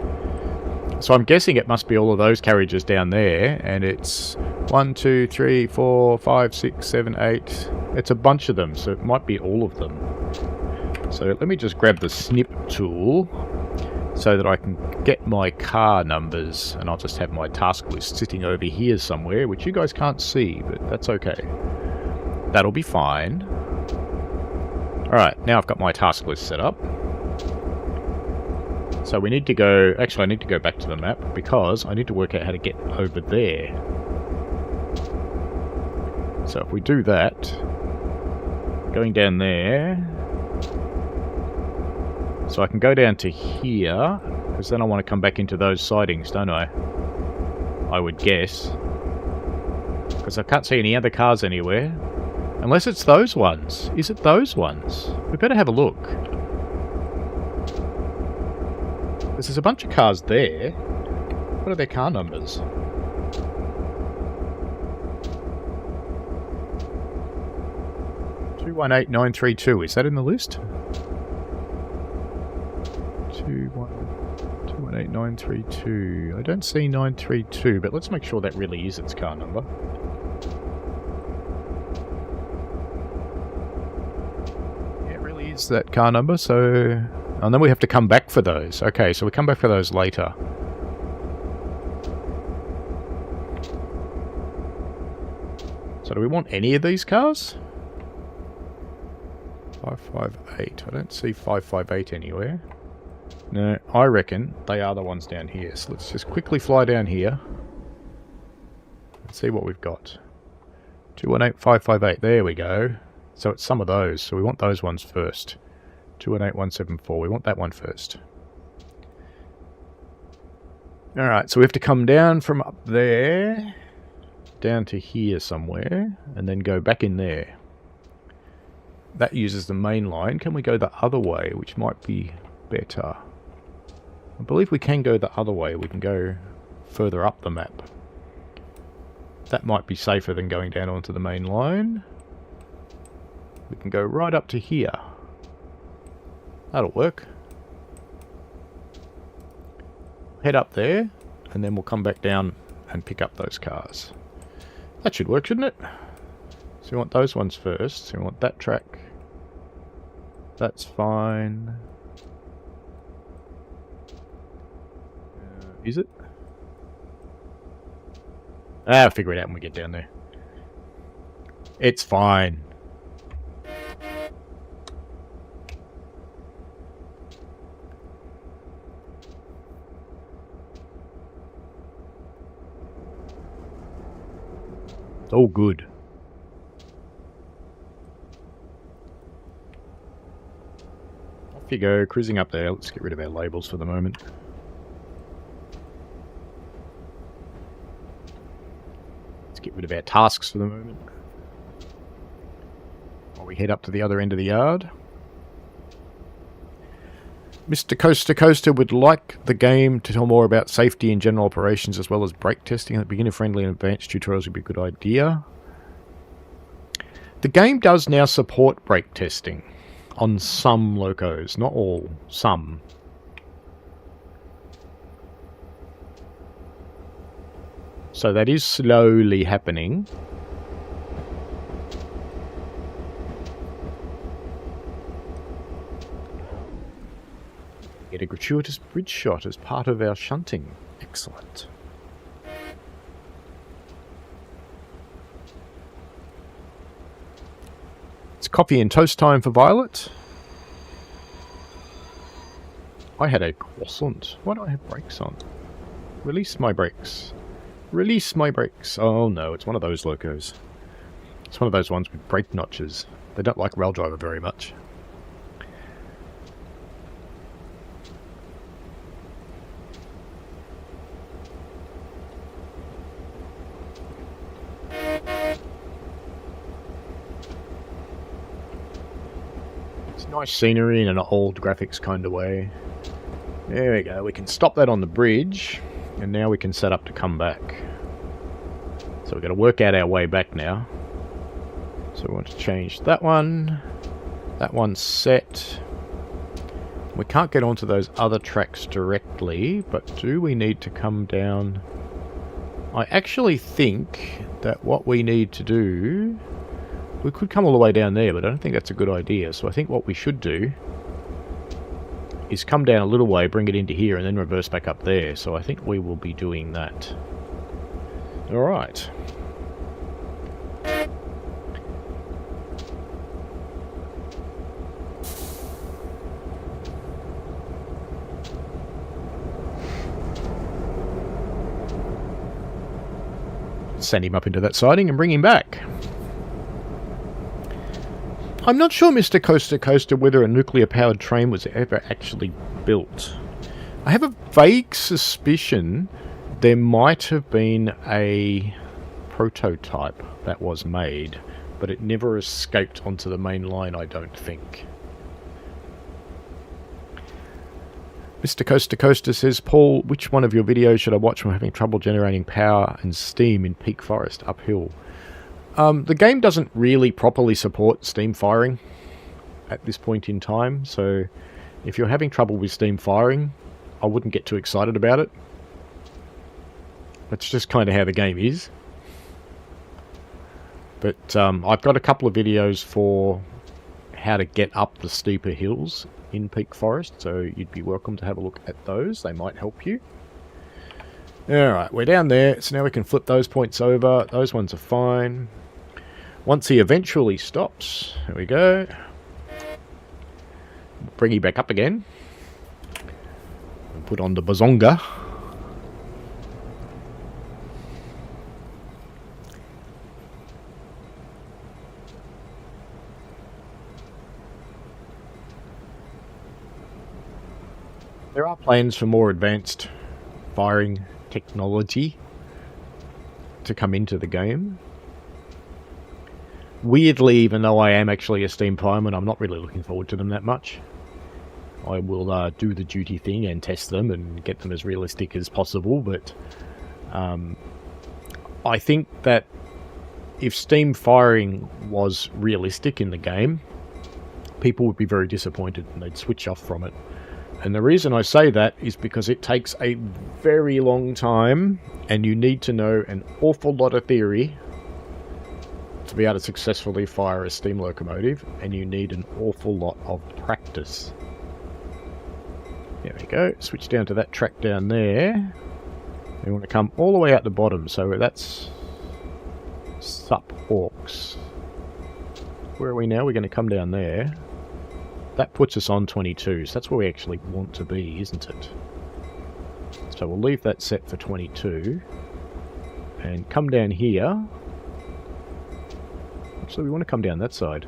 So I'm guessing it must be all of those carriages down there, and it's 1, 2, 3, 4, 5, 6, 7, 8. It's a bunch of them, so it might be all of them. So let me just grab the snip tool so that I can get my car numbers, and I'll just have my task list sitting over here somewhere, which you guys can't see, but that's okay. That'll be fine. Alright, now I've got my task list set up. So we need to go... Actually, I need to go back to the map because I need to work out how to get over there. So if we do that... Going down there... So I can go down to here, because then I want to come back into those sidings, don't I? I would guess. Because I can't see any other cars anywhere. Unless it's those ones. Is it those ones? We better have a look. There's a bunch of cars there. What are their car numbers? $218,932. Is that in the list? 218,932. I don't see 932, but let's make sure that really is its car number. Yeah, it really is that car number, so... And then we have to come back for those. Okay, so we come back for those later. So do we want any of these cars? 558. I don't see 558 anywhere. No, I reckon they are the ones down here. So let's just quickly fly down here. And see what we've got. 218558. There we go. So it's some of those. So we want those ones first. 218174. We want that one first. Alright, so we have to come down from up there. Down to here somewhere. And then go back in there. That uses the main line. Can we go the other way, which might be better? I believe we can go the other way. We can go further up the map. That might be safer than going down onto the main line. We can go right up to here. That'll work. Head up there, and then we'll come back down and pick up those cars. That should work, shouldn't it? So we want those ones first. So we want that track. That's fine. Is it? I'll figure it out when we get down there. It's fine. It's all good. Off you go, cruising up there. Let's get rid of our labels for the moment. Let's get rid of our tasks for the moment. While we head up to the other end of the yard. Mr. Coaster Coaster would like the game to tell more about safety and general operations as well as brake testing. The beginner-friendly and advanced tutorials would be a good idea. The game does now support brake testing on some locos, not all, some. So that is slowly happening. Get a gratuitous bridge shot as part of our shunting. Excellent. It's coffee and toast time for Violet. I had a croissant. Why do I have brakes on? Release my brakes. Release my brakes. Oh no, it's one of those locos. It's one of those ones with brake notches. They don't like rail driver very much. Nice scenery in an old graphics kind of way. There we go. We can stop that on the bridge, and now we can set up to come back. So we've got to work out our way back now. So we want to change that one. That one's set. We can't get onto those other tracks directly, but do we need to come down? I actually think that what we need to do... We could come all the way down there, but I don't think that's a good idea. So I think what we should do is come down a little way, bring it into here, and then reverse back up there. So I think we will be doing that. Alright. Send him up into that siding and bring him back. I'm not sure, Mr. Coaster Coaster, whether a nuclear-powered train was ever actually built. I have a vague suspicion there might have been a prototype that was made, but it never escaped onto the main line, I don't think. Mr. Coaster Coaster says, Paul, which one of your videos should I watch when having trouble generating power and steam in peak forest uphill? The game doesn't really properly support steam firing at this point in time, so if you're having trouble with steam firing, I wouldn't get too excited about it. That's just kind of how the game is. But I've got a couple of videos for how to get up the steeper hills in peak forest, so you'd be welcome to have a look at those. They might help you. Alright, we're down there, so now we can flip those points over. Those ones are fine. Once he eventually stops, there we go. Bring you back up again. And put on the bazonga. There are plans for more advanced firing technology to come into the game. Weirdly, even though I am actually a steam fireman, I'm not really looking forward to them that much. I will do the duty thing and test them and get them as realistic as possible, but I think that if steam firing was realistic in the game, people would be very disappointed and they'd switch off from it. And the reason I say that is because it takes a very long time and you need to know an awful lot of theory to be able to successfully fire a steam locomotive, and you need an awful lot of practice. There we go. Switch down to that track down there. We want to come all the way out the bottom, so that's Sup Orcs. Where are we now? We're going to come down there. That puts us on 22, so that's where we actually want to be, isn't it? So we'll leave that set for 22. And come down here. Actually, we want to come down that side.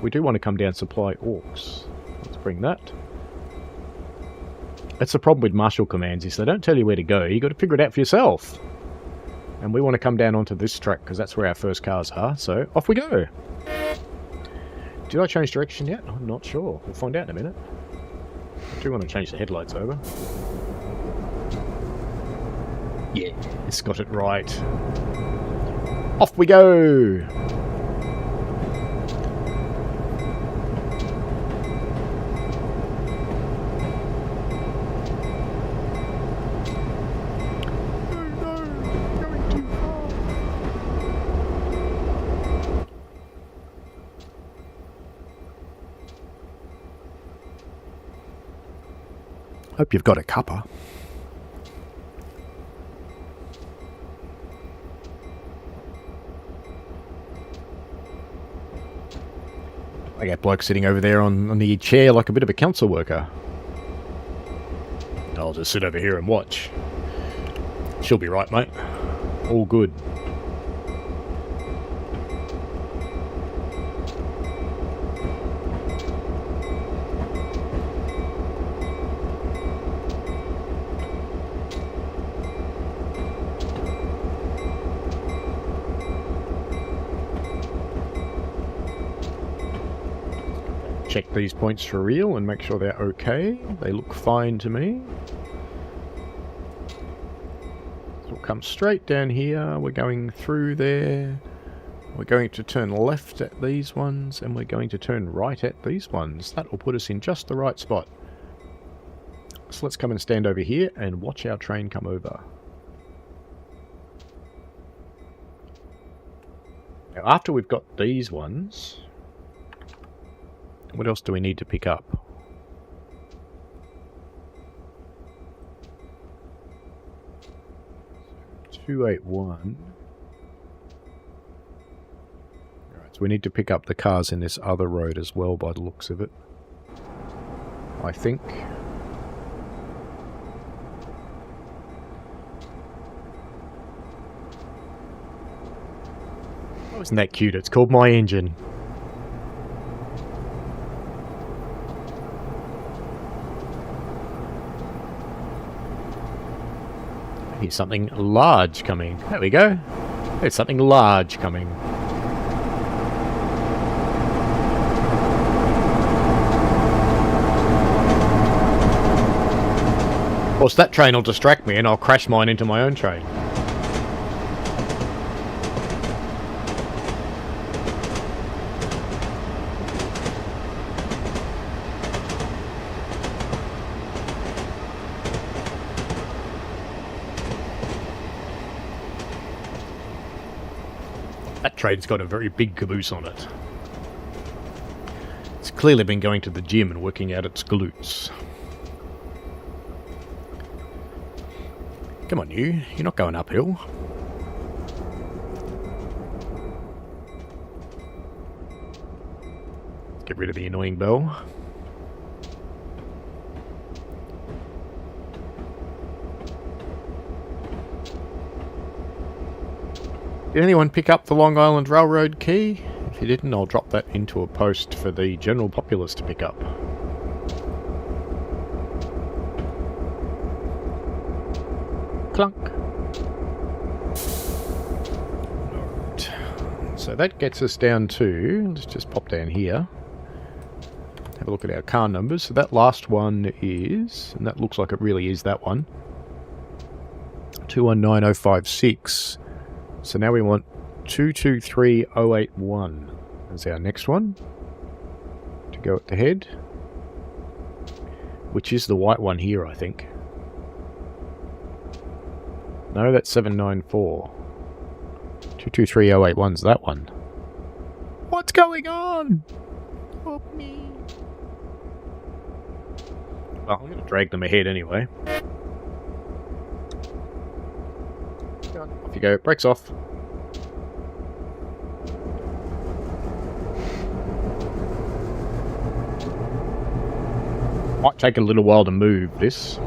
We do want to come down Supply Orcs. Let's bring that. That's the problem with marshal commands, is they don't tell you where to go. You've got to figure it out for yourself. And we want to come down onto this track, because that's where our first cars are, so off we go. Did I change direction yet? I'm not sure. We'll find out in a minute. I do want to change the headlights over. Yeah, it's got it right. Off we go! Hope you've got a cuppa. I got bloke sitting over there on the chair like a bit of a council worker. I'll just sit over here and watch. She'll be right, mate. All good. Check these points for real and make sure they're okay. They look fine to me. So we'll come straight down here. We're going through there. We're going to turn left at these ones, and we're going to turn right at these ones. That will put us in just the right spot. So let's come and stand over here and watch our train come over. Now, after we've got these ones, what else do we need to pick up? So 281. Alright, so we need to pick up the cars in this other road as well by the looks of it. I think. Oh, isn't that cute? It's called My Engine. Here's something large coming. There we go. There's something large coming. Of course, that train will distract me and I'll crash mine into my own train. That train's got a very big caboose on it. It's clearly been going to the gym and working out its glutes. Come on, you're not going uphill. Let's get rid of the annoying bell. Did anyone pick up the Long Island Railroad key? If you didn't, I'll drop that into a post for the general populace to pick up. Clunk. Alright. So that gets us down to, let's just pop down here. Have a look at our car numbers. So that last one is, and that looks like it really is that one, 219056. So now we want 223081 as our next one to go at the head, which is the white one here, I think. No, that's 794. 223081's that one. What's going on? Help me. Well, I'm going to drag them ahead anyway. Off you go. Brakes off. Might take a little while to move this.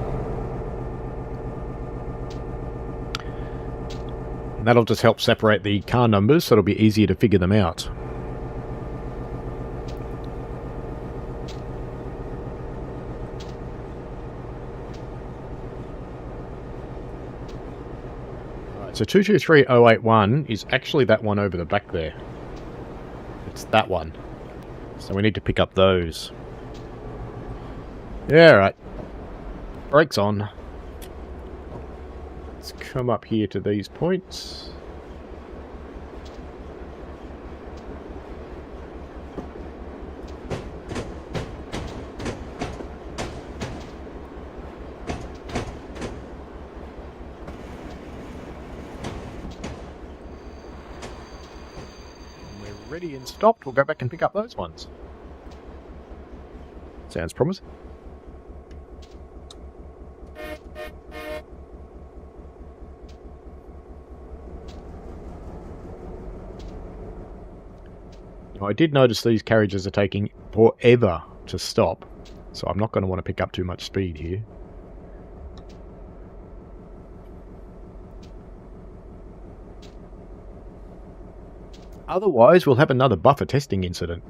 And that'll just help separate the car numbers, so it'll be easier to figure them out. So 223081 is actually that one over the back there. It's that one. So we need to pick up those. Yeah, right. Brakes on. Let's come up here to these points. When we're ready and stopped, we'll go back and pick up those ones. Sounds promising. I did notice these carriages are taking forever to stop, so I'm not going to want to pick up too much speed here. Otherwise, we'll have another buffer testing incident.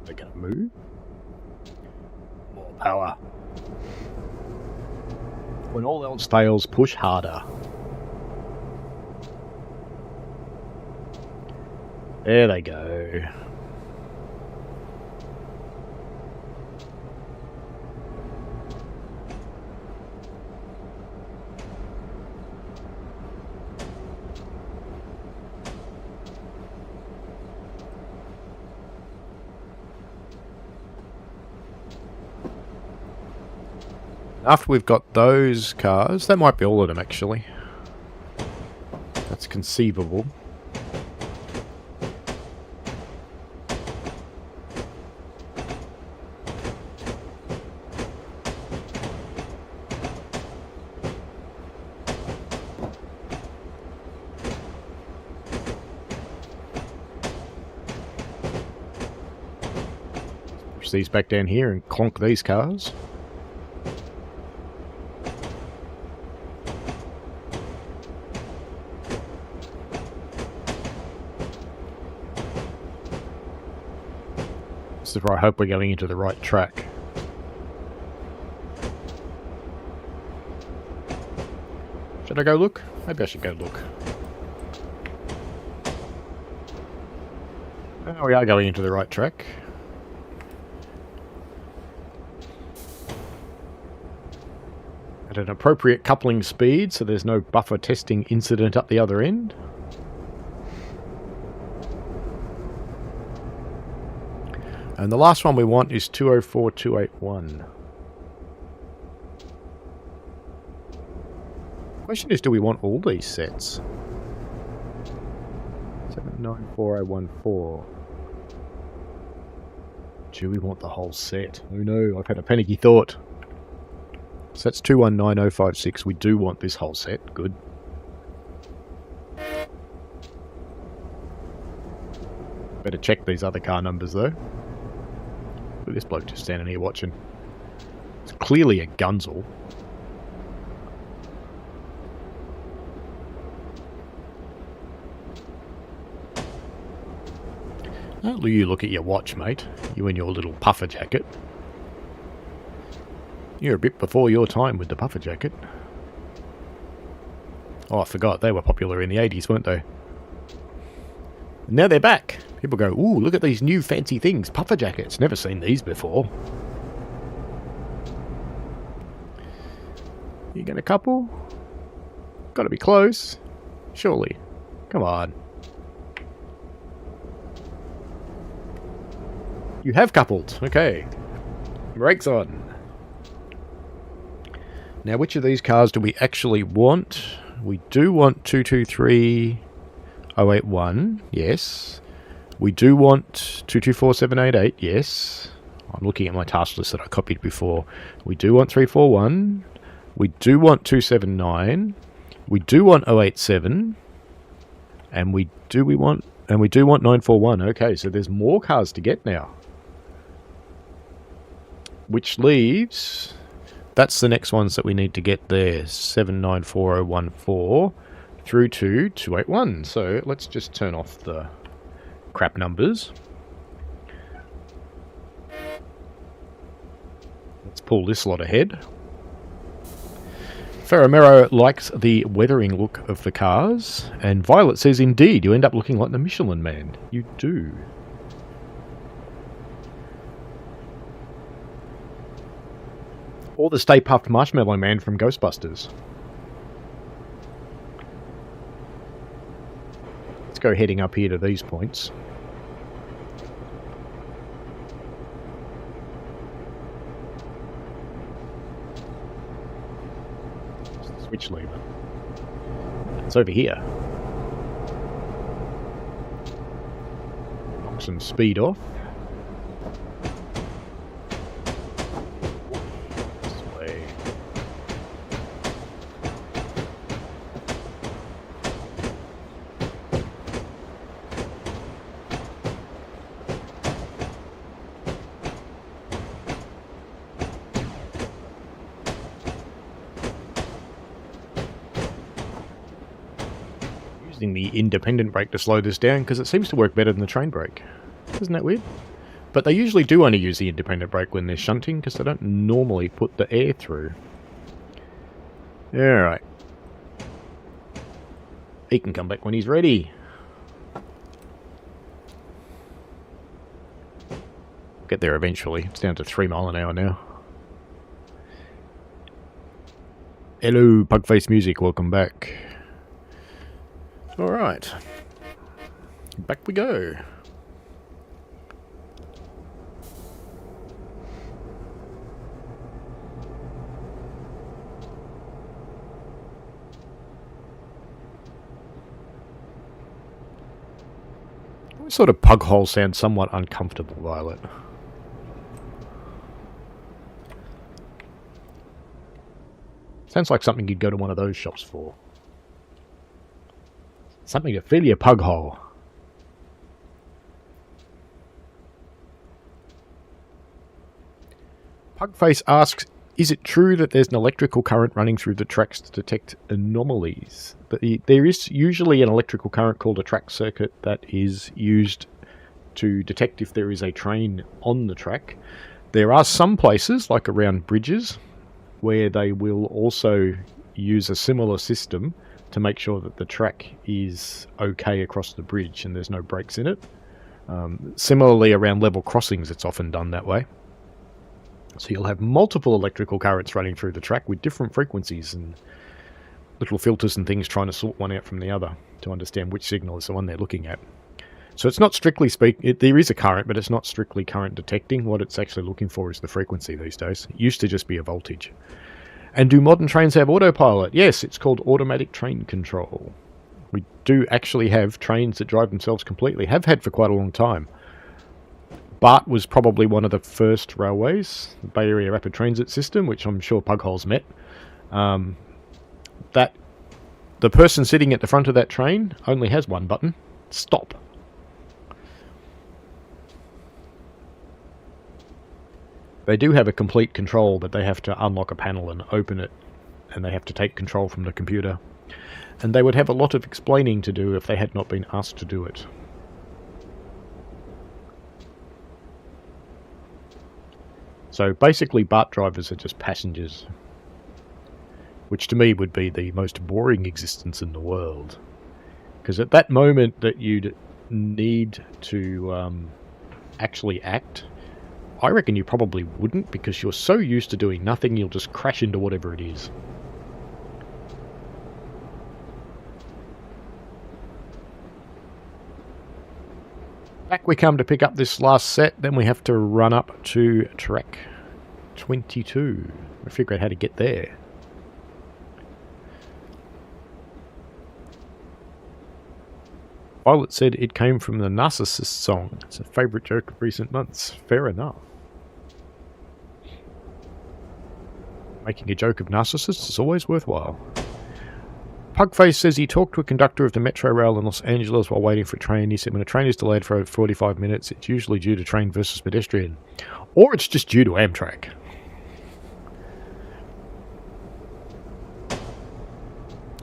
They're going to move. More power. When all else fails, push harder. There they go. After we've got those cars, that might be all of them actually. That's conceivable. Push these back down here and clonk these cars. This is where I hope we're going into the right track. Should I go look? Maybe I should go look. Oh, we are going into the right track. At an appropriate coupling speed, so there's no buffer testing incident up the other end. And the last one we want is 204281. Question is, do we want all these sets? 794014. Do we want the whole set? Oh no, I've had a panicky thought. So that's 219056. We do want this whole set. Good. Better check these other car numbers though. Look at this bloke just standing here watching. It's clearly a Gunzel. Oh, you look at your watch, mate. You and your little puffer jacket. You're a bit before your time with the puffer jacket. Oh, I forgot. They were popular in the 80s, weren't they? And now they're back. People go, ooh, look at these new fancy things. Puffer jackets. Never seen these before. You get a couple? Gotta be close. Surely. Come on. You have coupled. Okay. Brakes on. Now, which of these cars do we actually want? We do want 223081. Yes. We do want 224788. Yes. I'm looking at my task list that I copied before. We do want 341. We do want 279. We do want 087. And we do want 941. Okay, so there's more cars to get now. Which leaves... That's the next ones that we need to get there. 794014 through to 281. So let's just turn off the crap numbers. Let's pull this lot ahead. Ferramero likes the weathering look of the cars, and Violet says, indeed, you end up looking like the Michelin Man. You do. Or the Stay Puft Marshmallow Man from Ghostbusters. Let's go heading up here to these points. Switch lever. It's over here. Knock some speed off. This way. The independent brake to slow this down because it seems to work better than the train brake. Isn't that weird? But they usually do only use the independent brake when they're shunting because they don't normally put the air through. Alright. He can come back when he's ready. Get there eventually. It's down to 3 miles an hour now. Hello, Pugface Music. Welcome back. Alright, back we go. What sort of pug hole sounds somewhat uncomfortable, Violet? Sounds like something you'd go to one of those shops for. Something to fill your pug hole. Pugface asks, is it true that there's an electrical current running through the tracks to detect anomalies? There is usually an electrical current called a track circuit that is used to detect if there is a train on the track. There are some places, like around bridges, where they will also use a similar system to make sure that the track is okay across the bridge and there's no breaks in it. Similarly, around level crossings, it's often done that way. So you'll have multiple electrical currents running through the track with different frequencies and little filters and things trying to sort one out from the other to understand which signal is the one they're looking at. So it's not strictly there is a current, but it's not strictly current detecting. What it's actually looking for is the frequency these days. It used to just be a voltage. And do modern trains have autopilot? Yes, it's called automatic train control. We do actually have trains that drive themselves completely. Have had for quite a long time. BART was probably one of the first railways, the Bay Area Rapid Transit System, which I'm sure Pughole's met. That the person sitting at the front of that train only has one button: stop. They do have a complete control, but they have to unlock a panel and open it, and they have to take control from the computer. And they would have a lot of explaining to do if they had not been asked to do it. So basically BART drivers are just passengers, which to me would be the most boring existence in the world. Because at that moment that you'd need to actually act, I reckon you probably wouldn't, because you're so used to doing nothing, you'll just crash into whatever it is. Back we come to pick up this last set, then we have to run up to track 22. I figure out how to get there. Violet said it came from the Narcissist song. It's a favourite joke of recent months. Fair enough. Making a joke of narcissists is always worthwhile. Pugface says he talked to a conductor of the Metro Rail in Los Angeles while waiting for a train. He said when a train is delayed for over 45 minutes, it's usually due to train versus pedestrian. Or it's just due to Amtrak.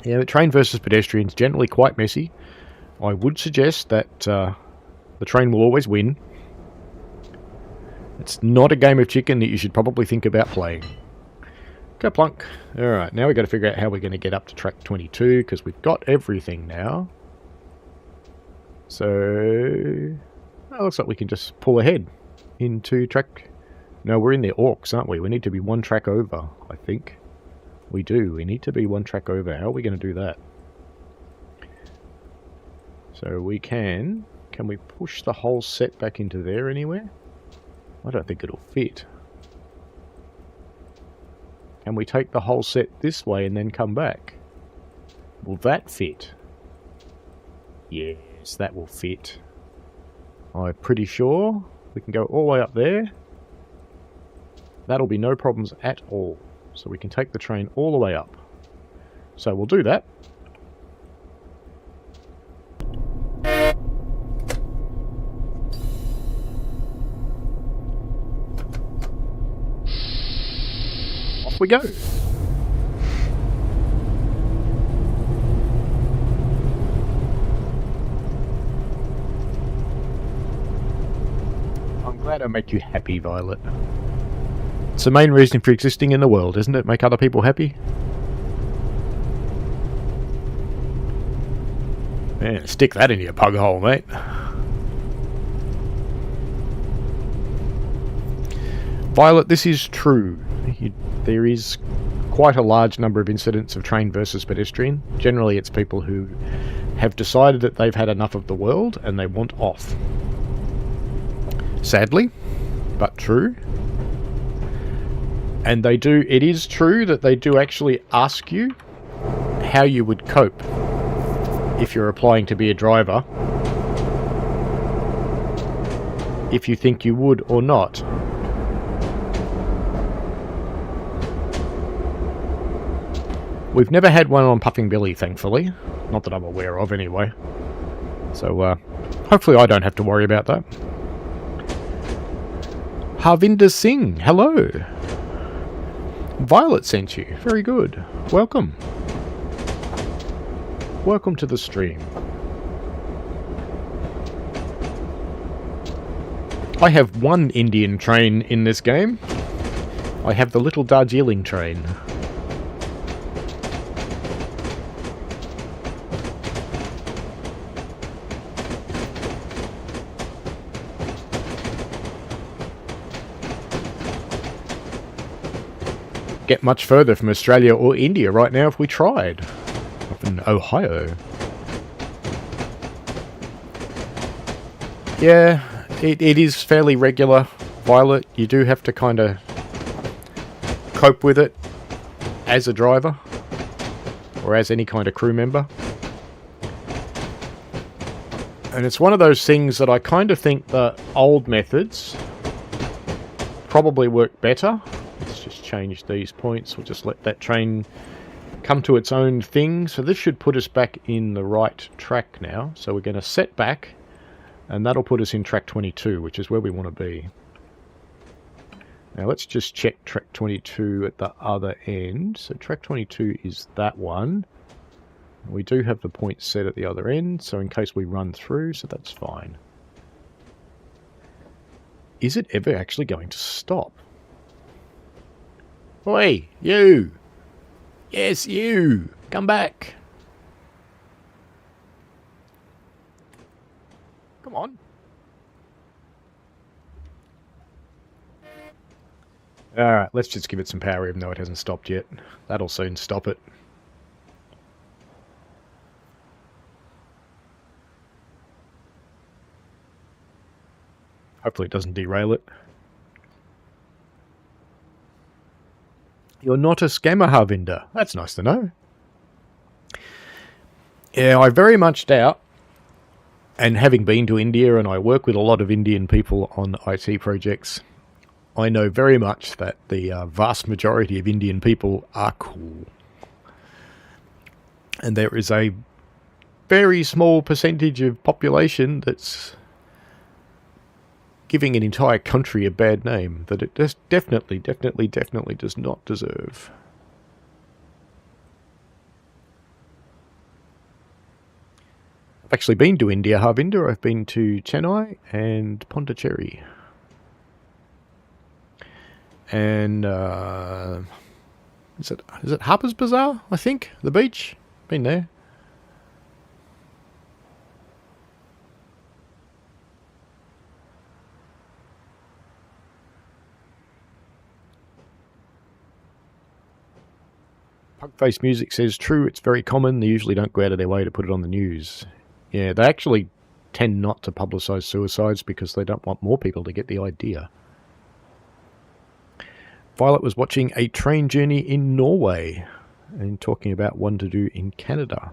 Yeah, the train versus pedestrian is generally quite messy. I would suggest that the train will always win. It's not a game of chicken that you should probably think about playing. Go plunk. Alright, now we've got to figure out how we're going to get up to track 22, because we've got everything now. So, it looks like we can just pull ahead into track... No, we're in the Orcs, aren't we? We need to be one track over, I think. We do. We need to be one track over. How are we going to do that? So we can... Can we push the whole set back into there anywhere? I don't think it'll fit. Can we take the whole set this way and then come back? Will that fit? Yes, that will fit. I'm pretty sure we can go all the way up there. That'll be no problems at all. So we can take the train all the way up. So we'll do that. Off we go. I'm glad I make you happy, Violet. It's the main reason for existing in the world, isn't it? Make other people happy? Man, stick that in your pug hole, mate. Violet, this is true. There is quite a large number of incidents of train versus pedestrian. Generally, it's people who have decided that they've had enough of the world and they want off. Sadly, but true. And they do, it is true that they do actually ask you how you would cope if you're applying to be a driver. If you think you would or not. We've never had one on Puffing Billy, thankfully. Not that I'm aware of, anyway. So, hopefully I don't have to worry about that. Harvinder Singh, hello. Violet sent you. Very good. Welcome. Welcome to the stream. I have one Indian train in this game. I have the little Darjeeling train. Get much further from Australia or India right now if we tried. Up in Ohio. Yeah, it is fairly regular, Violet. You do have to kind of cope with it as a driver or as any kind of crew member. And it's one of those things that I kind of think the old methods probably work better. Change these points. We'll just let that train come to its own thing. So this should put us back in the right track now. So we're going to set back and that'll put us in track 22, which is where we want to be. Now let's just check track 22 at the other end. So track 22 is that one. We do have the point set at the other end, so in case we run through, so that's fine. Is it ever actually going to stop? Oi, you! Yes, you! Come back! Come on. Alright, let's just give it some power even though it hasn't stopped yet. That'll soon stop it. Hopefully it doesn't derail it. You're not a scammer, Harvinder. That's nice to know. Yeah, I very much doubt, and having been to India and I work with a lot of Indian people on IT projects, I know very much that the vast majority of Indian people are cool. And there is a very small percentage of population that's giving an entire country a bad name that it just definitely does not deserve. I've actually been to India, Harvinder. I've been to Chennai and Is it Harper's Bazaar, I think? The beach? Been there. Pugface Music says, true, it's very common. They usually don't go out of their way to put it on the news. Yeah, they actually tend not to publicise suicides because they don't want more people to get the idea. Violet was watching a train journey in Norway and talking about one to do in Canada.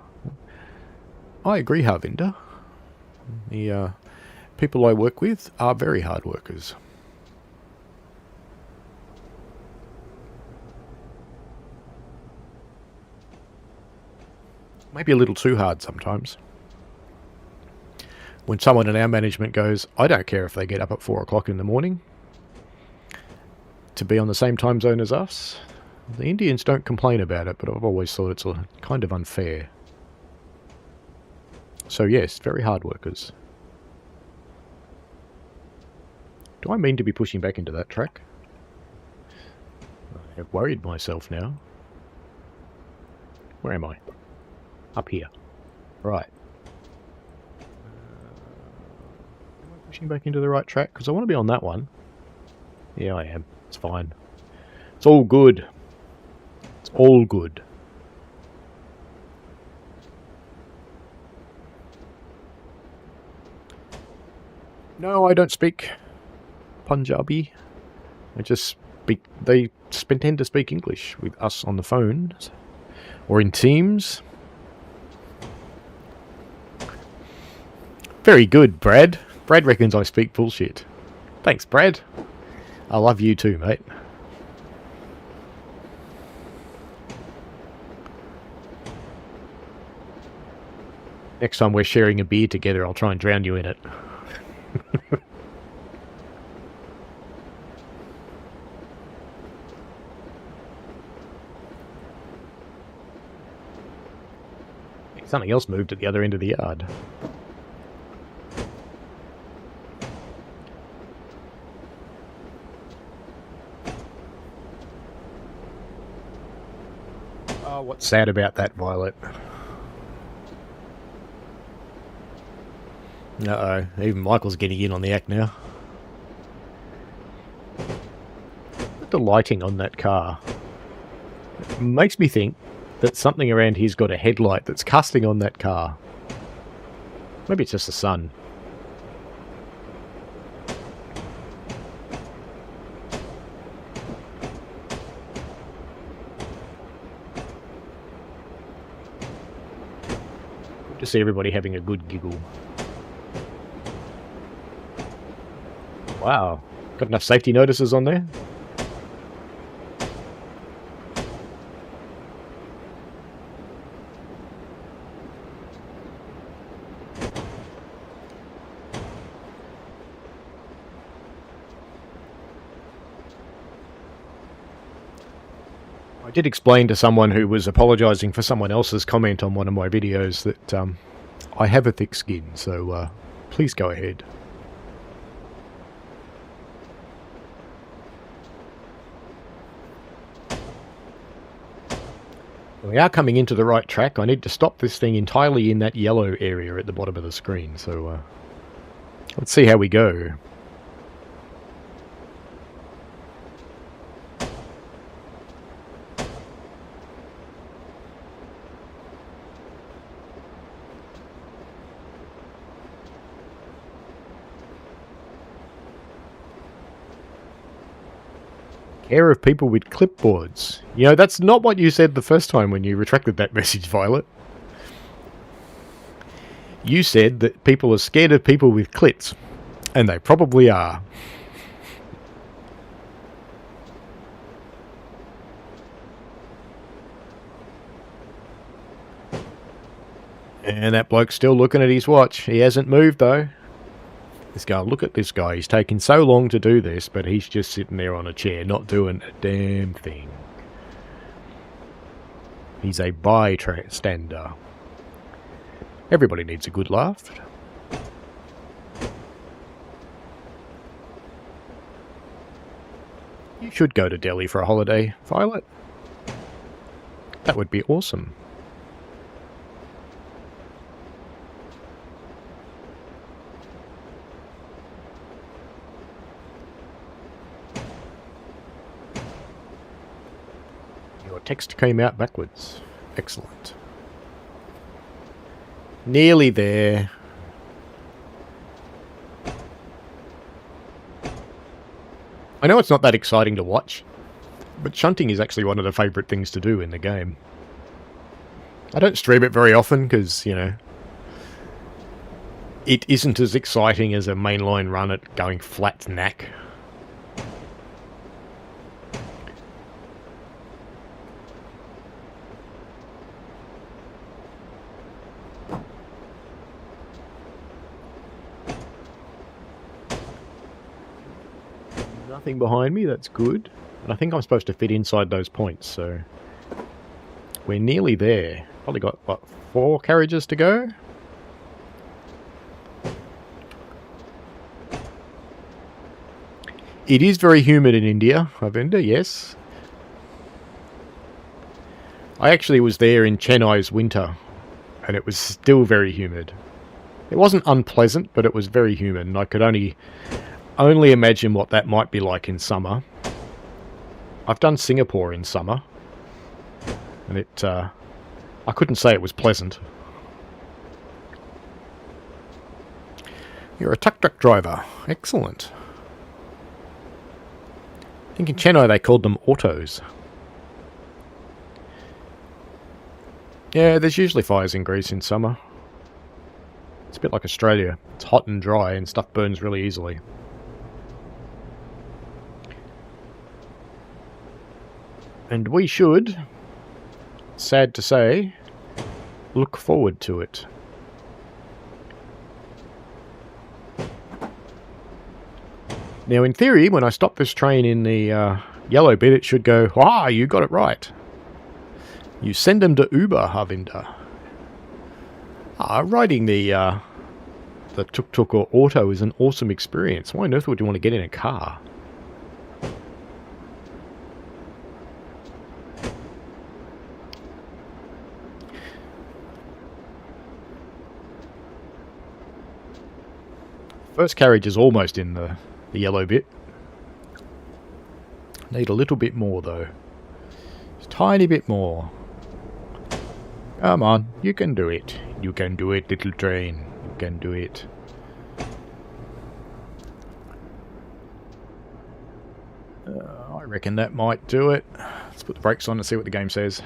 I agree, Harvinder. The people I work with are very hard workers. Maybe a little too hard sometimes. When someone in our management goes, I don't care if they get up at 4 o'clock in the morning to be on the same time zone as us. The Indians don't complain about it, but I've always thought it's kind of unfair. So yes, very hard workers. Do I mean to be pushing back into that track? I have worried myself now. Where am I? Up here. Right. Am I pushing back into the right track? Because I want to be on that one. Yeah, I am. It's fine. It's all good. It's all good. No, I don't speak Punjabi. I just speak... They tend to speak English with us on the phone. Or in Teams. Very good, Brad. Brad reckons I speak bullshit. Thanks, Brad. I love you too, mate. Next time we're sharing a beer together, I'll try and drown you in it. Something else moved at the other end of the yard. Oh, what's sad about that, Violet? Uh-oh, even Michael's getting in on the act now. Look at the lighting on that car. It makes me think that something around here's got a headlight that's casting on that car. Maybe it's just the sun. Good to see everybody having a good giggle. Wow, got enough safety notices on there? I did explain to someone who was apologising for someone else's comment on one of my videos that I have a thick skin, so please go ahead. We are coming into the right track. I need to stop this thing entirely in that yellow area at the bottom of the screen, so let's see how we go. Care of people with clipboards. You know, that's not what you said the first time when you retracted that message, Violet. You said that people are scared of people with clits. And they probably are. And that bloke's still looking at his watch. He hasn't moved, though. This guy, look at this guy. He's taking so long to do this, but he's just sitting there on a chair, not doing a damn thing. He's a bystander. Everybody needs a good laugh. You should go to Delhi for a holiday, Violet. That would be awesome. Your text came out backwards. Excellent. Nearly there. I know it's not that exciting to watch, but shunting is actually one of the favourite things to do in the game. I don't stream it very often because, you know, it isn't as exciting as a mainline run at going flat knack. Nothing behind me, that's good. And I think I'm supposed to fit inside those points, so we're nearly there. Probably got, what, 4 carriages to go? It is very humid in India, Ravinder, yes. I actually was there in Chennai's winter, and it was still very humid. It wasn't unpleasant, but it was very humid, and I could only imagine what that might be like in summer. I've done Singapore in summer, and it, I couldn't say it was pleasant. You're a tuk-tuk driver. Excellent. I think in Chennai they called them autos. Yeah, there's usually fires in Greece in summer. It's a bit like Australia. It's hot and dry and stuff burns really easily. And we should, sad to say, look forward to it. Now, in theory, when I stop this train in the yellow bit, it should go, "Ah, you got it right. You send them to Uber, Harvinder." Riding the tuk-tuk or auto is an awesome experience. Why on earth would you want to get in a car? First carriage is almost in the yellow bit. Need a little bit more though. Just a tiny bit more. Come on, you can do it. You can do it, little train. You can do it. I reckon that might do it. Let's put the brakes on and see what the game says.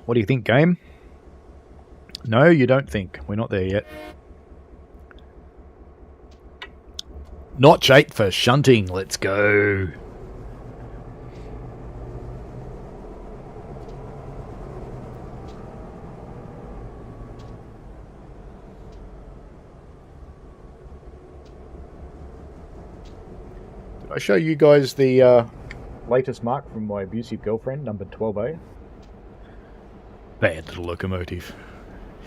What do you think, game? No, you don't think. We're not there yet. Notch 8 for shunting. Let's go. Did I show you guys the latest mark from my abusive girlfriend, number 12A? Bad little locomotive.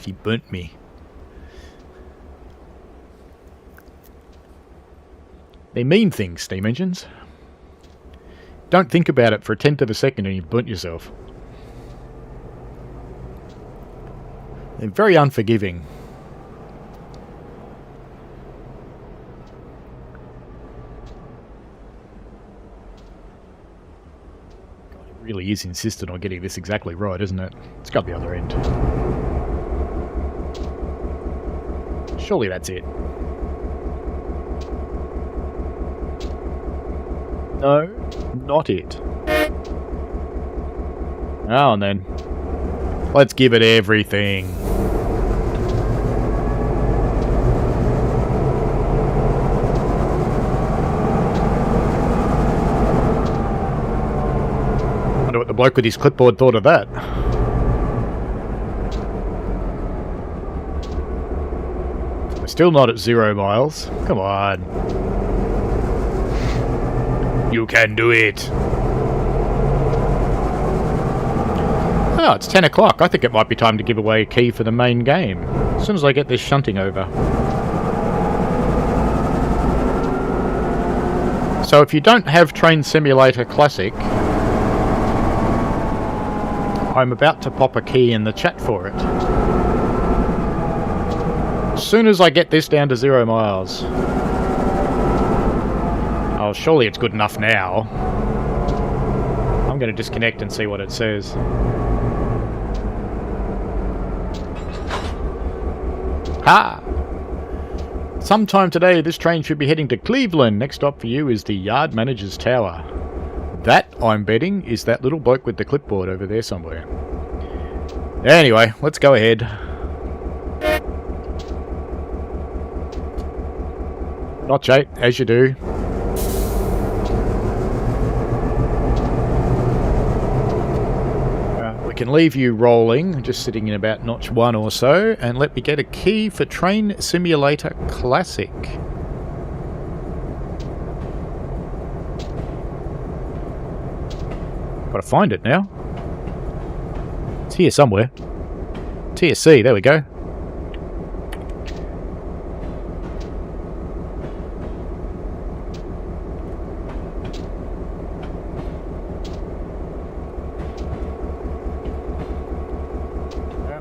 She burnt me. They mean things, steam engines. Don't think about it for a tenth of a second and you've burnt yourself. They're very unforgiving. God, it really is insistent on getting this exactly right, isn't it? It's got the other end. Surely that's it. No, not it. Oh, and then let's give it everything. Wonder what the bloke with his clipboard thought of that. We're still not at 0 miles. Come on. You can do it. Oh, it's 10 o'clock. I think it might be time to give away a key for the main game. As soon as I get this shunting over. So if you don't have Train Simulator Classic, I'm about to pop a key in the chat for it. As soon as I get this down to 0 miles. Oh, surely it's good enough now. I'm going to disconnect and see what it says. Ha! Sometime today, this train should be heading to Cleveland. Next stop for you is the Yard Manager's Tower. That, I'm betting, is that little bloke with the clipboard over there somewhere. Anyway, let's go ahead. Notch 8, as you do. We can leave you rolling, just sitting in about notch 1 or so, and let me get a key for Train Simulator Classic. Gotta find it now. It's here somewhere. TSC, there we go.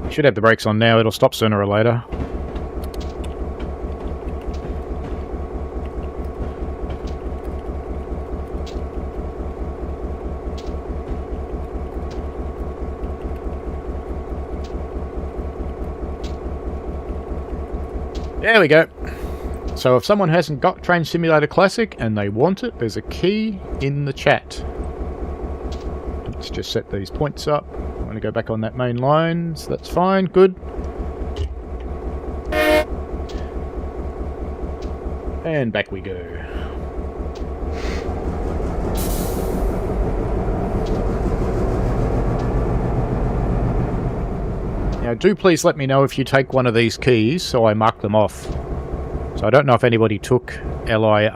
We should have the brakes on now, it'll stop sooner or later. There we go. So if someone hasn't got Train Simulator Classic and they want it, there's a key in the chat. Let's just set these points up. I'm going to go back on that main line, so that's fine, good. And back we go. Now do please let me know if you take one of these keys so I mark them off. So I don't know if anybody took LIRR.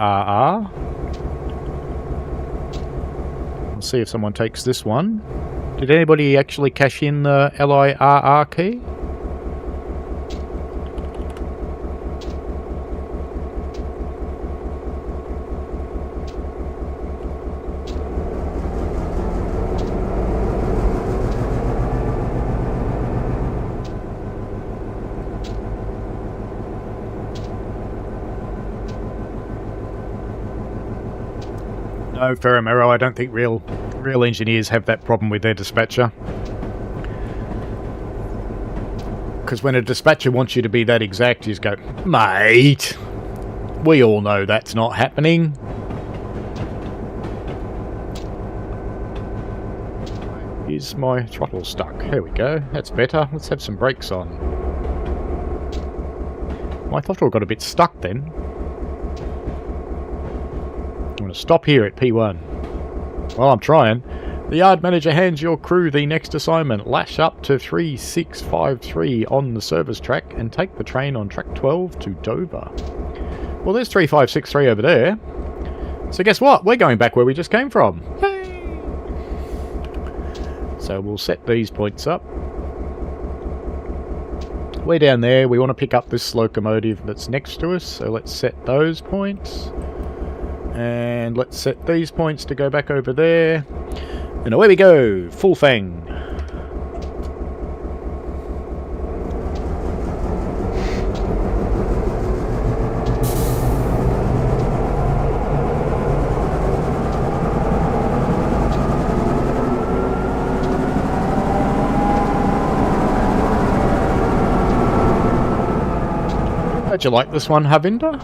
I'll see if someone takes this one. Did anybody actually cash in the LIRR key? No, Ferramero, I don't think real engineers have that problem with their dispatcher. Because when a dispatcher wants you to be that exact, you just go, mate, we all know that's not happening. Is my throttle stuck? There we go, that's better. Let's have some brakes on. My throttle got a bit stuck then. I'm going to stop here at P1. Well, I'm trying. The yard manager hands your crew the next assignment. Lash up to 3653 on the service track and take the train on track 12 to Dover. Well, there's 3563 over there. So guess what? We're going back where we just came from. Yay! So we'll set these points up. Way down there, we want to pick up this locomotive that's next to us. So let's set those points. And let's set these points to go back over there. And away we go! Full fang! How'd you like this one, Havinder?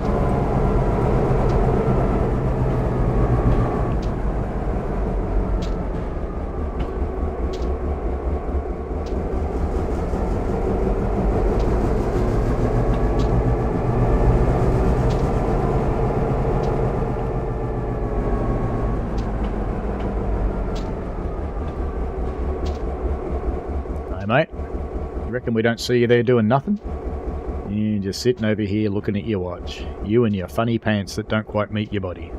Mate, you reckon we don't see you there doing nothing? You're just sitting over here looking at your watch. You and your funny pants that don't quite meet your body.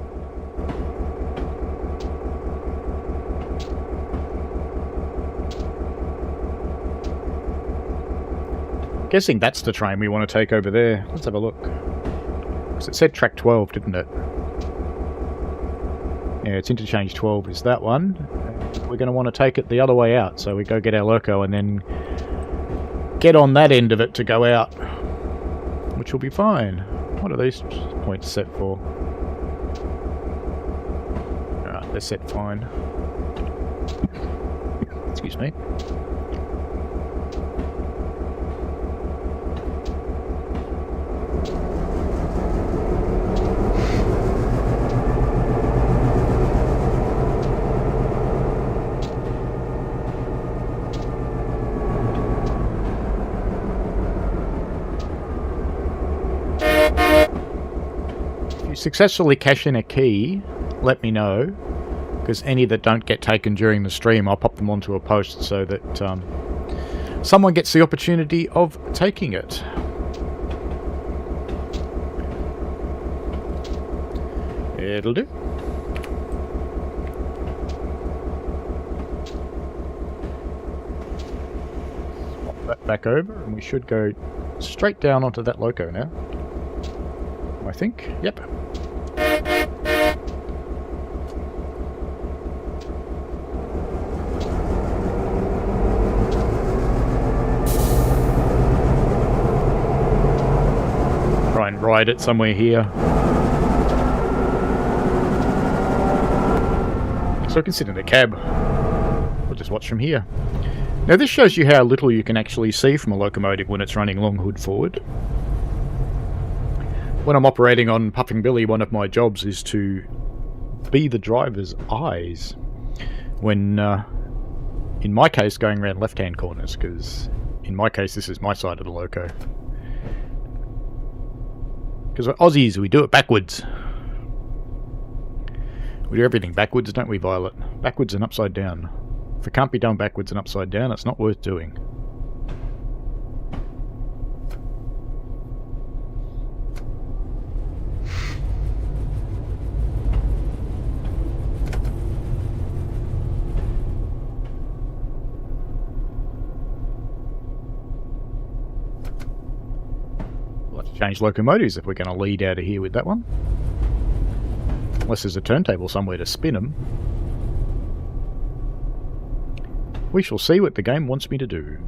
Guessing that's the train we want to take over there. Let's have a look. Because it said track 12, didn't it? Yeah, it's interchange 12 is that one. We're going to want to take it the other way out, so we go get our loco and then get on that end of it to go out, which will be fine. What are these points set for? Alright, they're set fine. Excuse me. Successfully cash in a key, let me know, because any that don't get taken during the stream, I'll pop them onto a post so that someone gets the opportunity of taking it. It'll do. Swap that back over and we should go straight down onto that loco now. I think. Yep. Try and ride it somewhere here. So I can sit in the cab. We'll just watch from here. Now this shows you how little you can actually see from a locomotive when it's running long hood forward. When I'm operating on Puffing Billy, one of my jobs is to be the driver's eyes when, in my case, going around left-hand corners, because in my case this is my side of the loco. Because we're Aussies, we do it backwards. We do everything backwards, don't we, Violet? Backwards and upside down. If it can't be done backwards and upside down, it's not worth doing. Change locomotives if we're going to lead out of here with that one. Unless there's a turntable somewhere to spin them. We shall see what the game wants me to do.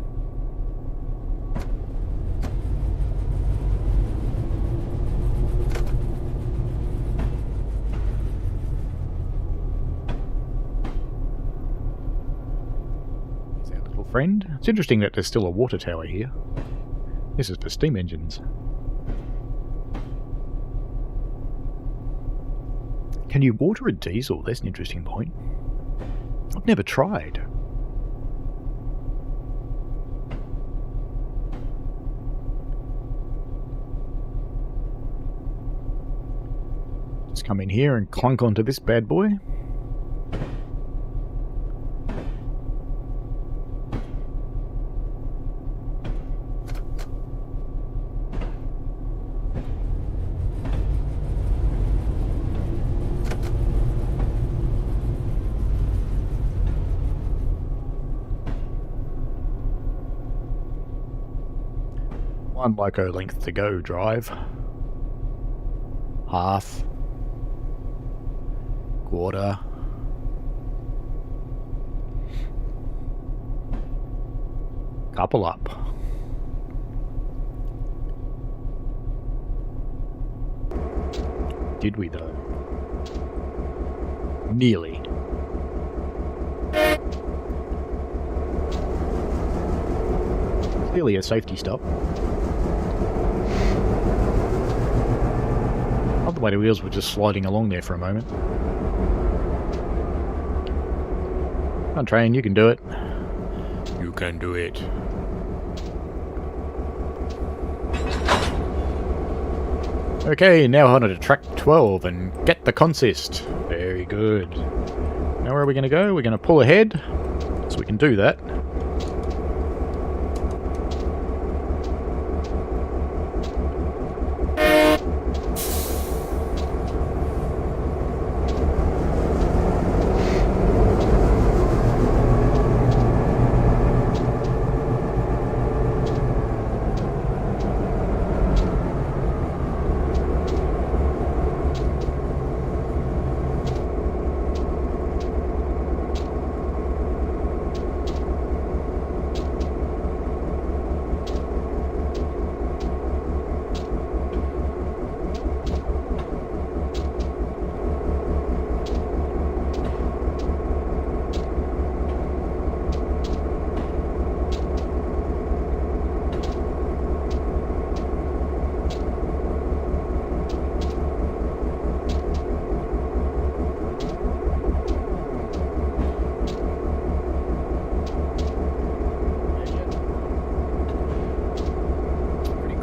There's our little friend. It's interesting that there's still a water tower here. This is for steam engines. Can you water a diesel? That's an interesting point. I've never tried. Let's come in here and clunk onto this bad boy. One loco length to go, drive. Half. Quarter. Couple up. Did we though? Nearly. Clearly a safety stop. The way the wheels were just sliding along there for a moment. Come on, train, you can do it. You can do it. Okay, now on to track 12 and get the consist. Very good. Now where are we going to go? We're going to pull ahead, so we can do that.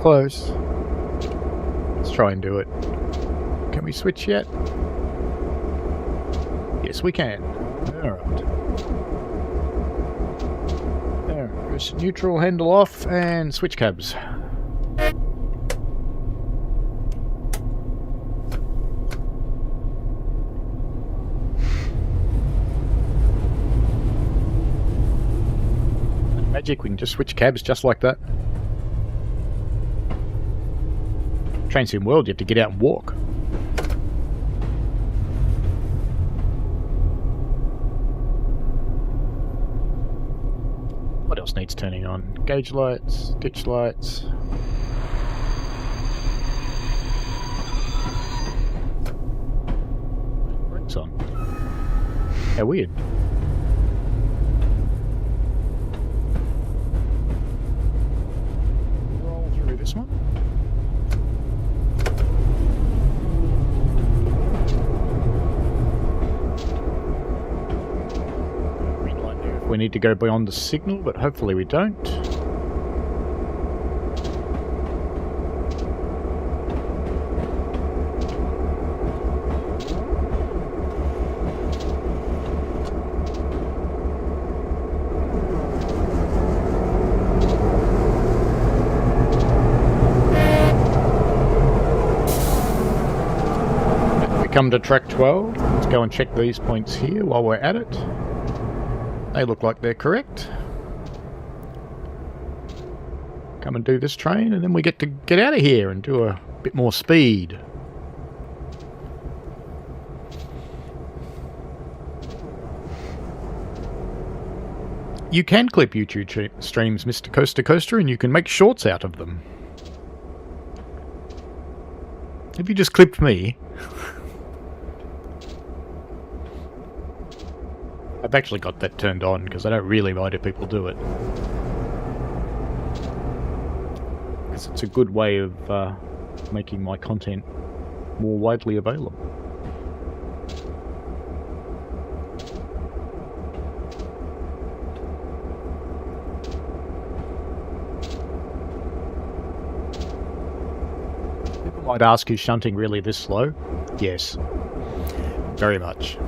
close. Let's try and do it. Can we switch yet? Yes, we can. Alright. There, just neutral, handle off, and switch cabs. Magic, we can just switch cabs just like that. Train Sim World, you have to get out and walk. What else needs turning on? Gauge lights, ditch lights. Brakes on. How weird. Roll through this one. We need to go beyond the signal, but hopefully we don't. We come to track 12. Let's go and check these points here while we're at it. They look like they're correct. Come and do this train, and then we get to get out of here and do a bit more speed. You can clip YouTube streams, Mr. Coaster Coaster, and you can make shorts out of them. Have you just clipped me? I've actually got that turned on because I don't really mind if people do it. Because it's a good way of making my content more widely available. People might ask, is shunting really this slow? Yes. Very much.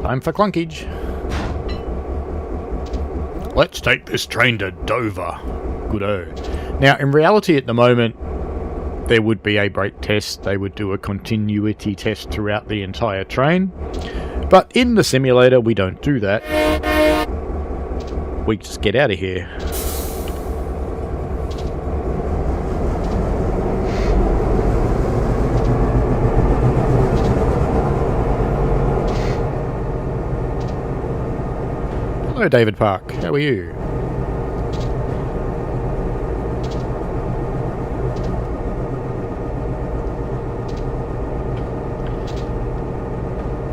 Time for clunkage. Let's take this train to Dover. Good-o. Now, in reality at the moment, there would be a brake test. They would do a continuity test throughout the entire train. But in the simulator, we don't do that. We just get out of here. Hello, David Park. How are you?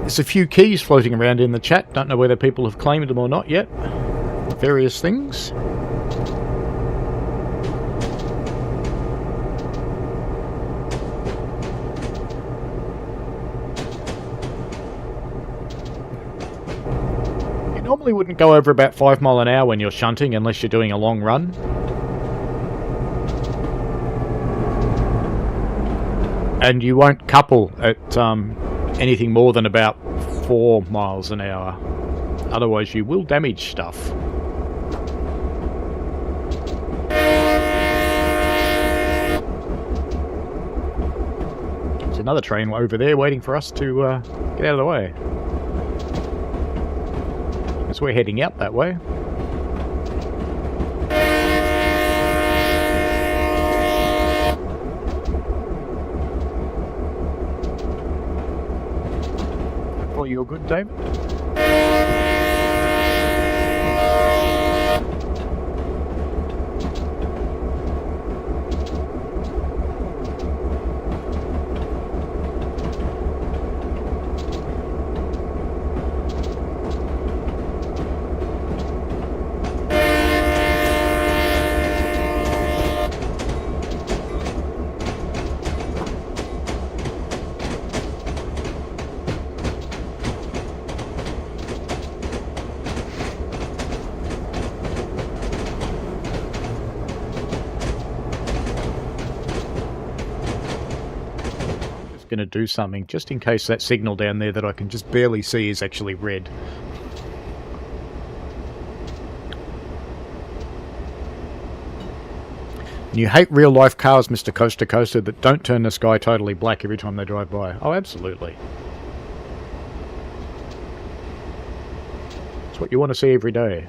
There's a few keys floating around in the chat. Don't know whether people have claimed them or not yet. Various things. Normally wouldn't go over about 5 miles an hour when you're shunting unless you're doing a long run. And you won't couple at anything more than about 4 miles an hour. Otherwise you will damage stuff. There's another train over there waiting for us to get out of the way. So we're heading out that way. Hopefully you're good, David. going to do something, just in case that signal down there that I can just barely see is actually red. And you hate real-life cars, Mr. Coaster Coaster, that don't turn the sky totally black every time they drive by. Oh, absolutely. It's what you want to see every day.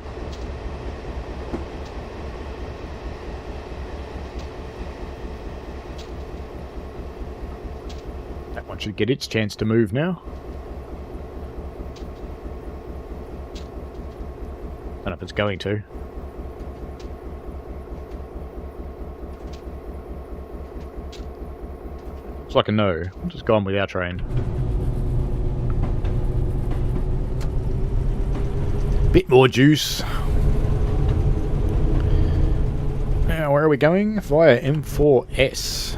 That one should get its chance to move now. Don't know if it's going to. Looks like a no. I'll just go on with our train. Bit more juice. Now, where are we going? Via M4S.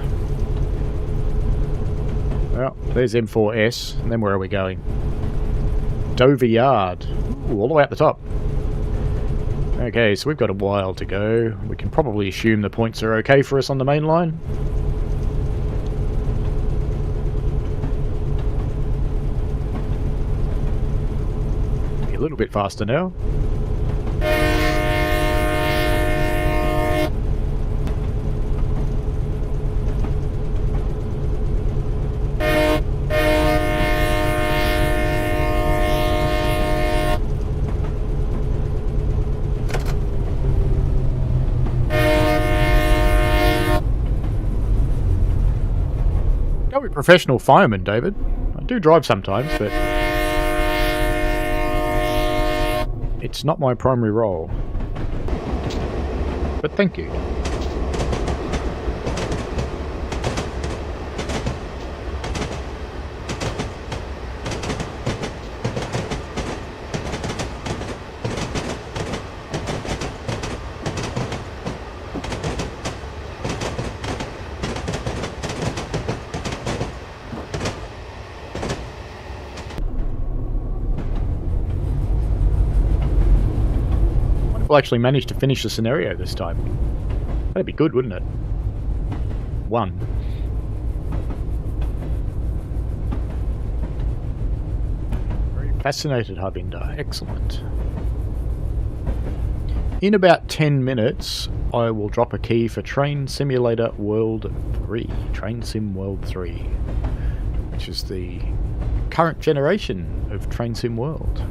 Well, there's M4S. And then where are we going? Dover Yard. Ooh, all the way up the top. Okay, so we've got a while to go. We can probably assume the points are okay for us on the main line. A little bit faster now. Don't be a professional fireman, David. I do drive sometimes, but it's not my primary role. But thank you. We'll actually manage to finish the scenario this time. That'd be good, wouldn't it? 1. Very fascinated, Harbinder. Excellent. In about 10 minutes, I will drop a key for Train Simulator World 3. Train Sim World 3. Which is the current generation of Train Sim World.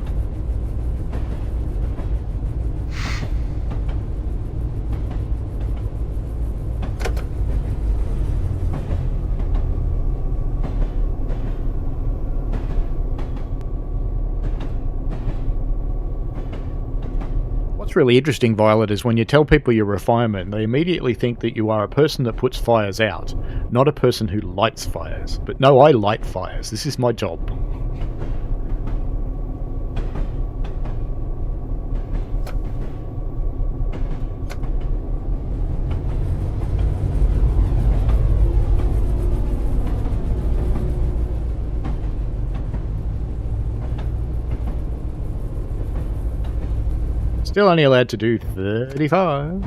What's really interesting, Violet, is when you tell people you're a fireman, they immediately think that you are a person that puts fires out, not a person who lights fires. But no, I light fires. This is my job. Still only allowed to do 35.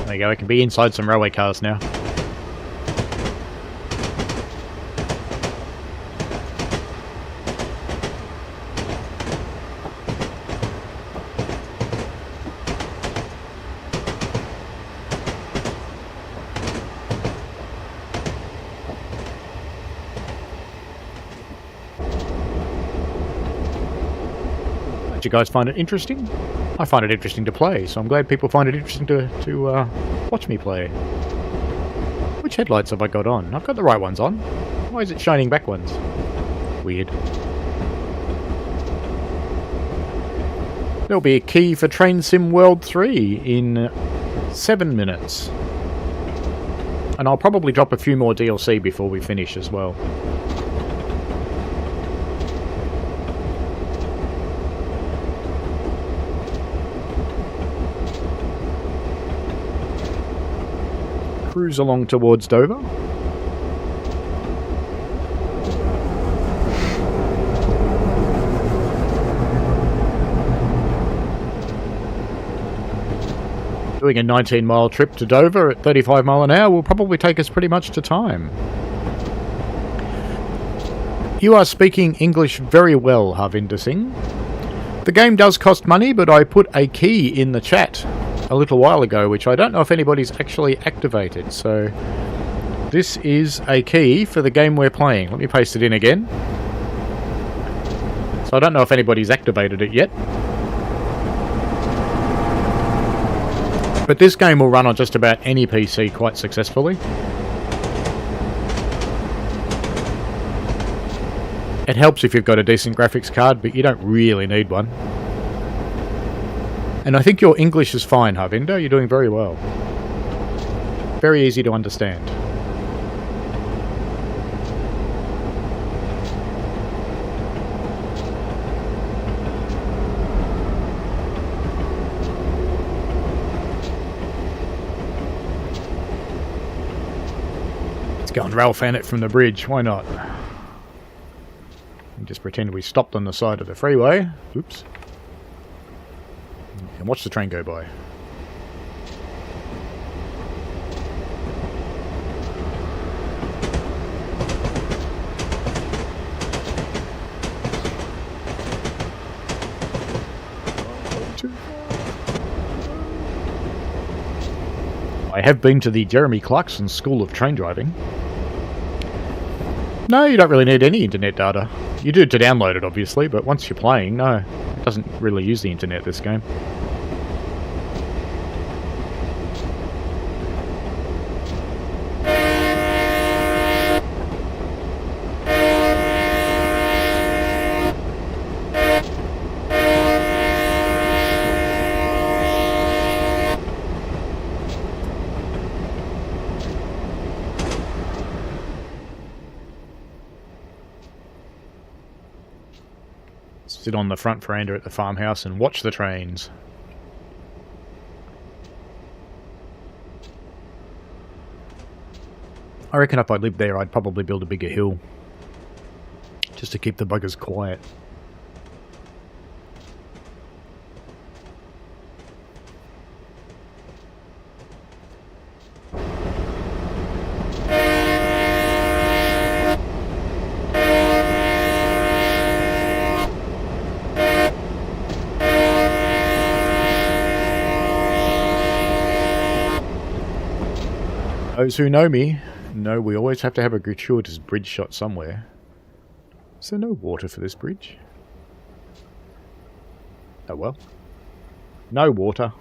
There you go, I can be inside some railway cars now. Did you guys find it interesting? I find it interesting to play, so I'm glad people find it interesting to watch me play. Which headlights have I got on? I've got the right ones on. Why is it shining back ones? Weird. There'll be a key for Train Sim World 3 in 7 minutes. And I'll probably drop a few more DLC before we finish as well. Cruise along towards Dover. Doing a 19-mile trip to Dover at 35 mile an hour will probably take us pretty much to time. You are speaking English very well, Harvinder Singh. The game does cost money, but I put a key in the chat a little while ago, which I don't know if anybody's actually activated. So this is a key for the game we're playing. Let me paste it in again. So I don't know if anybody's activated it yet. But this game will run on just about any PC quite successfully. It helps if you've got a decent graphics card, but you don't really need one. And I think your English is fine, Harvinder. You're doing very well. Very easy to understand. Let's go and Ralph fan it from the bridge. Why not? And just pretend we stopped on the side of the freeway. Oops. And watch the train go by. I have been to the Jeremy Clarkson School of Train Driving. No, you don't really need any internet data. You do to download it, obviously, but once you're playing, no. It doesn't really use the internet, this game. Sit on the front veranda at the farmhouse and watch the trains. I reckon if I lived there, I'd probably build a bigger hill. Just to keep the buggers quiet. Those who know me know we always have to have a gratuitous bridge shot somewhere. Is there no water for this bridge? Oh well. No water.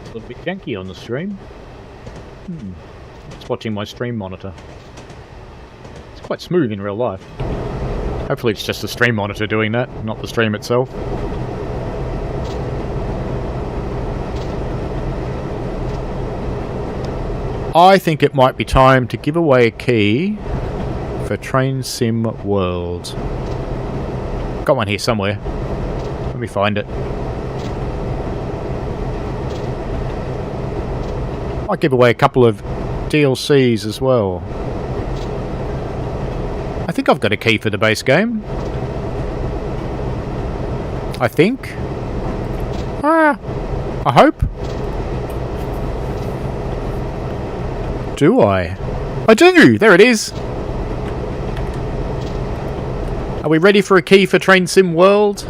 A little bit janky on the stream. Just watching my stream monitor. It's quite smooth in real life. Hopefully it's just the stream monitor doing that, not the stream itself. I think it might be time to give away a key for Train Sim World. Got one here somewhere. Let me find it. I'll give away a couple of DLCs as well. I think I've got a key for the base game. I think. I hope. Do I? I do! There it is! Are we ready for a key for Train Sim World?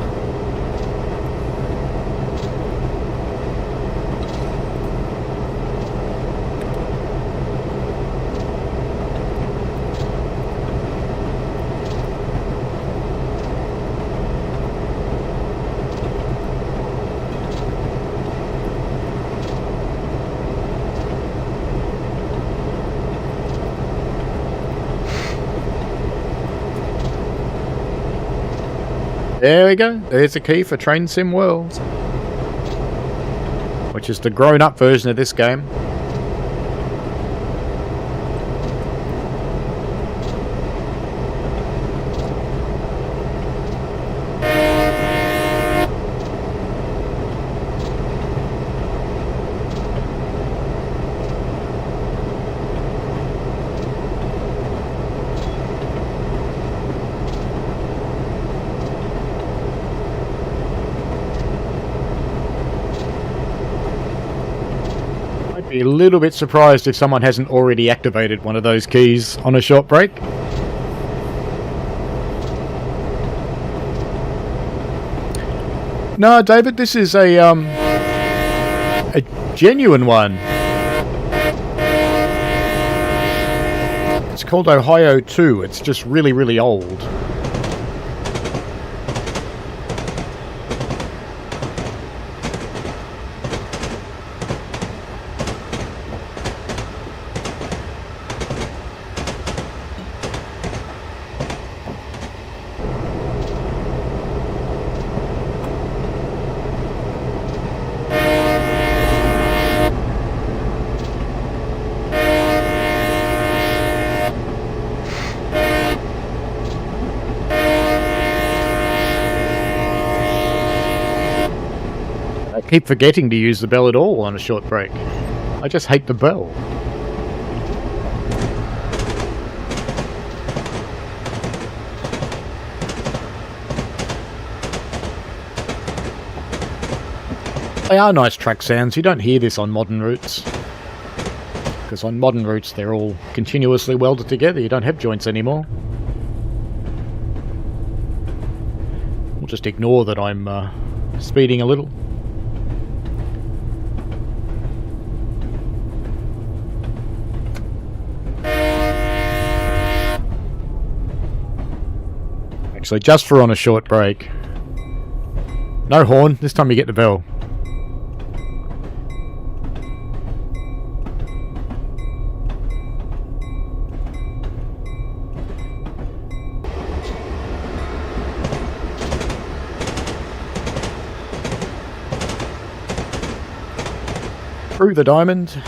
There we go. There's a key for Train Sim World. Which is the grown-up version of this game. Be a little bit surprised if someone hasn't already activated one of those keys on a short break. No, David, this is a genuine one. It's called Ohio 2. It's just really, really old. I keep forgetting to use the bell at all on a short break. I just hate the bell. They are nice track sounds. You don't hear this on modern routes. Because on modern routes they're all continuously welded together. You don't have joints anymore. We'll just ignore that I'm speeding a little. Actually, just for on a short break. No horn, this time you get the bell. Through the diamond.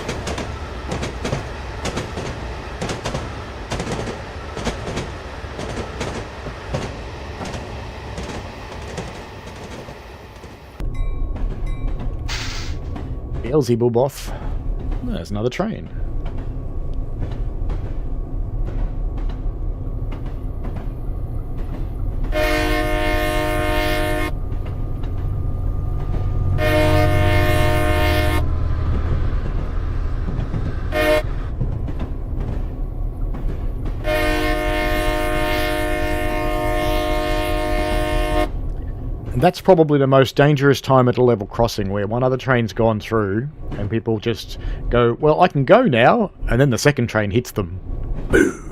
Beelzebub off. There's another train. That's probably the most dangerous time at a level crossing, where one other train's gone through and people just go, well, I can go now, and then the second train hits them. Boom.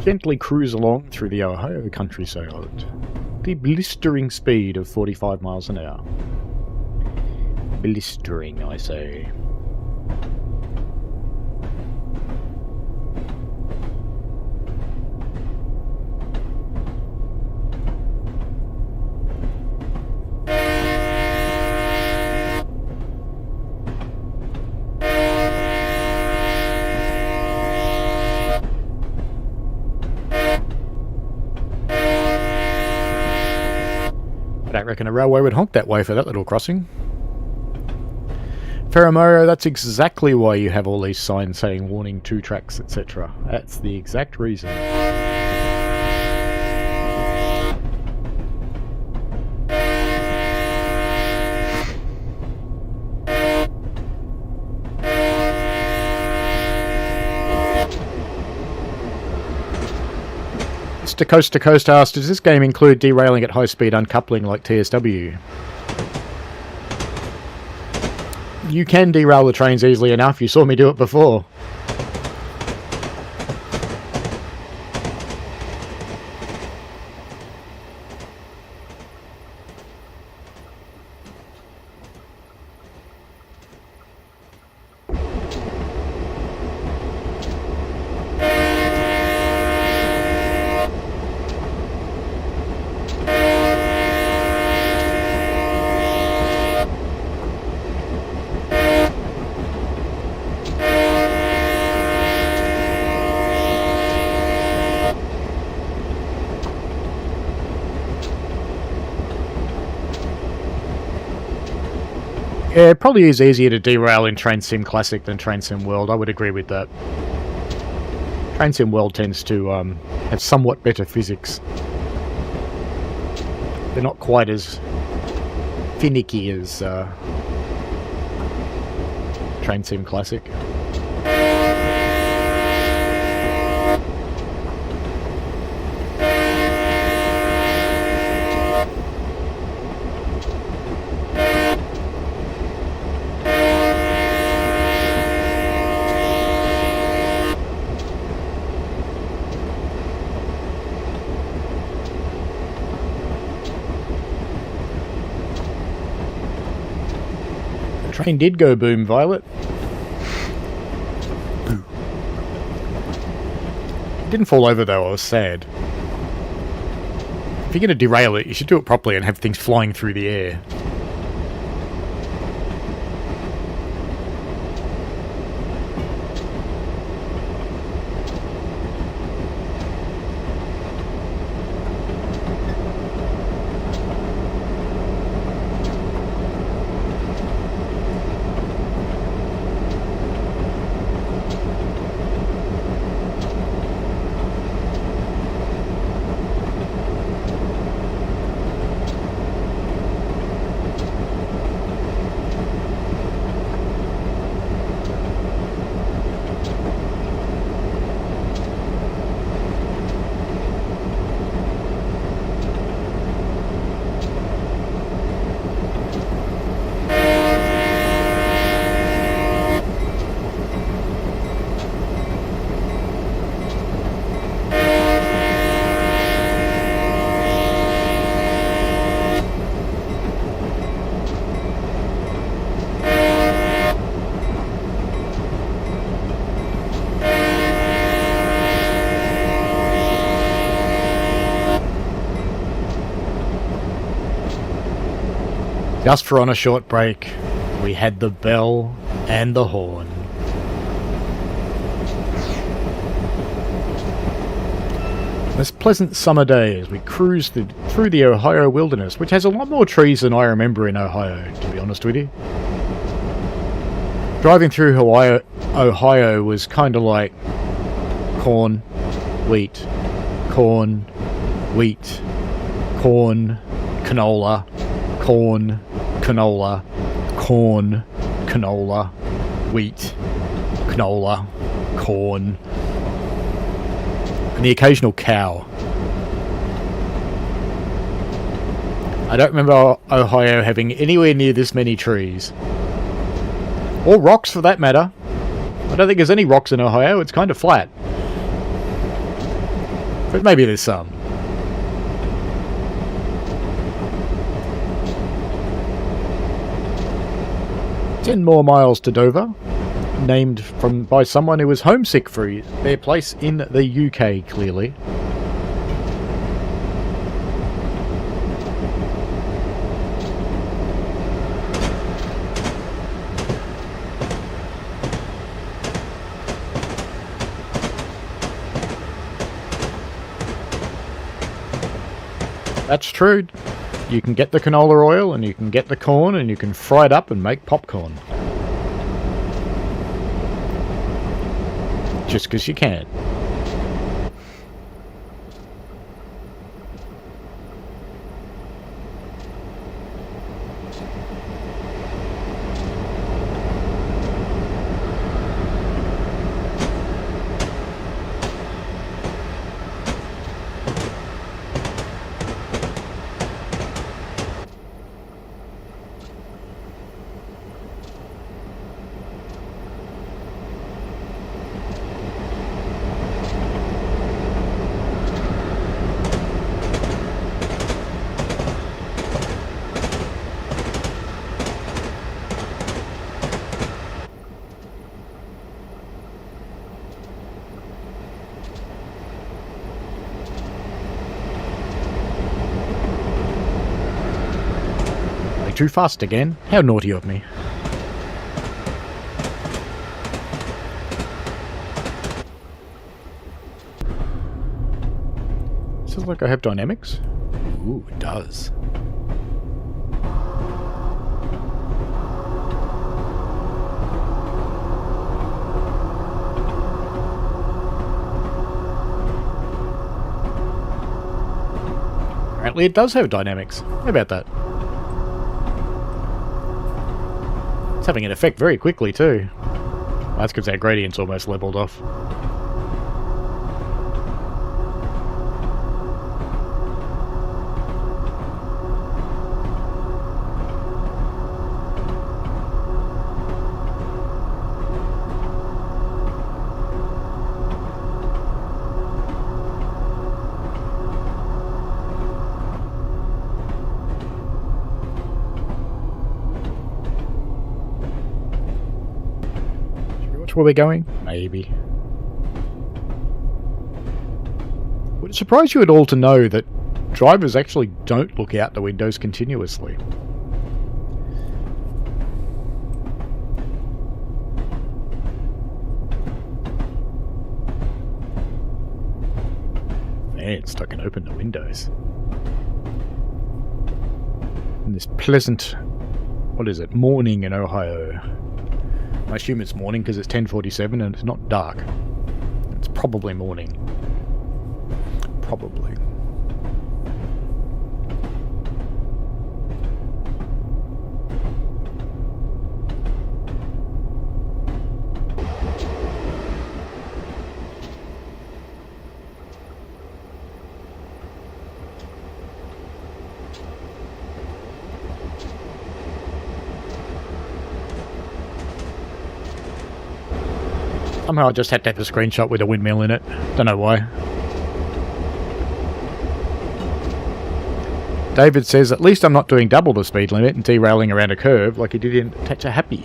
Gently cruise along through the Ohio countryside at the blistering speed of 45 miles an hour. Blistering, I say. I don't reckon a railway would honk that way for that little crossing. Ferromorio, that's exactly why you have all these signs saying warning 2 tracks, etc. That's the exact reason. Coast to Coast asked, does this game include derailing at high speed uncoupling like TSW? You can derail the trains easily enough, you saw me do it before. Yeah, it probably is easier to derail in Train Sim Classic than Train Sim World. I would agree with that. Train Sim World tends to have somewhat better physics. They're not quite as finicky as Train Sim Classic. The train did go boom, Violet. It didn't fall over though, I was sad. If you're going to derail it, you should do it properly and have things flying through the air. Just for on a short break, we had the bell and the horn. This pleasant summer day as we cruise through the Ohio wilderness, which has a lot more trees than I remember in Ohio, to be honest with you. Driving through Ohio was kind of like corn, wheat, corn, wheat, corn, canola, corn, canola, corn, canola, wheat, canola, corn, and the occasional cow. I don't remember Ohio having anywhere near this many trees. Or rocks, for that matter. I don't think there's any rocks in Ohio, it's kind of flat. But maybe there's some. 10 more miles to Dover, named by someone who was homesick for their place in the UK, clearly. That's true. You can get the canola oil and you can get the corn and you can fry it up and make popcorn. Just because you can. Too fast again. How naughty of me. Sounds like I have dynamics. Ooh, it does. Apparently it does have dynamics. How about that? It's having an effect very quickly too. That's because our gradient's almost leveled off. Where we're going? Maybe. Would it surprise you at all to know that drivers actually don't look out the windows continuously? Man, stuck and open the windows. In this pleasant, what is it, morning in Ohio. I assume it's morning because it's 10:47 and it's not dark. It's probably morning. Probably. Somehow I just had to have a screenshot with a windmill in it. Don't know why. David says, at least I'm not doing double the speed limit and derailing around a curve like he did in Touch a Happy.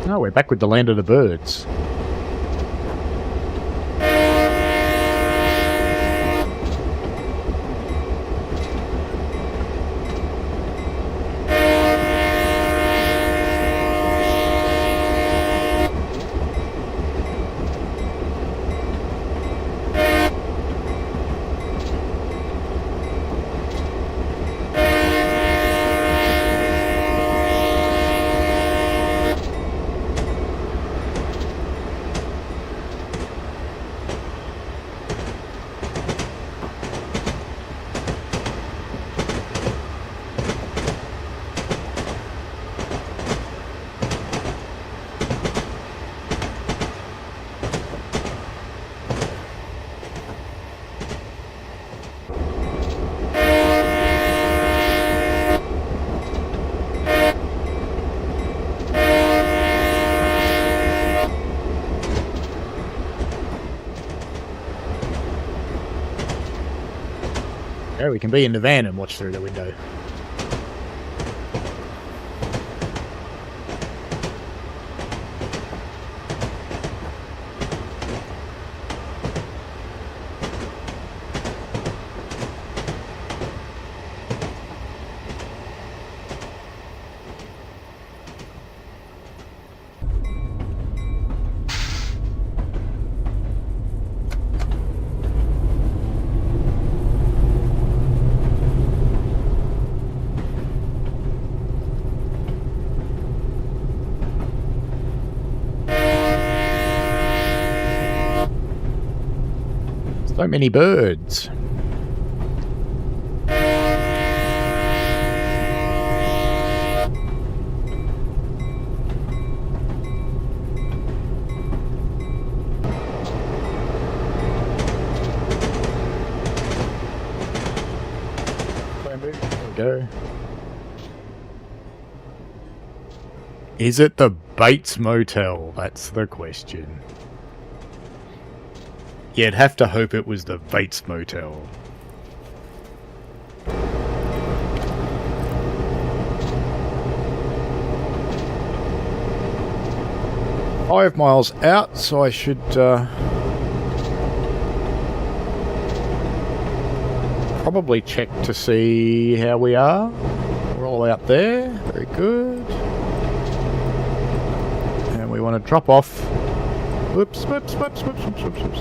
Oh, we're back with the land of the birds. Oh, we can be in the van and watch through the window. So many birds. There we go. Is it the Bates Motel? That's the question. You'd have to hope it was the Bates Motel. $5 miles out, so I should probably check to see how we are. We're all out there. Very good. And we want to drop off. Whoops, whoops, whoops, whoops, whoops, whoops, whoops.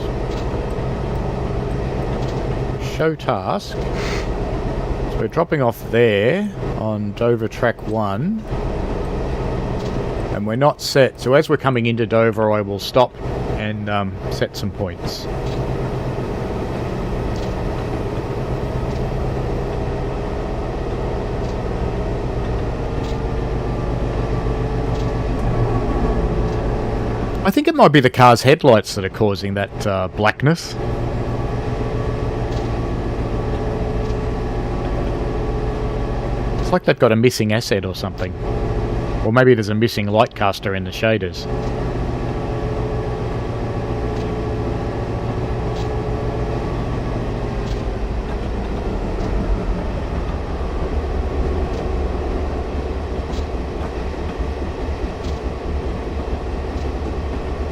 Show task. So we're dropping off there on Dover Track 1. And we're not set. So as we're coming into Dover, I will stop and set some points. I think it might be the car's headlights that are causing that blackness. It's like they've got a missing asset or something. Or maybe there's a missing light caster in the shaders.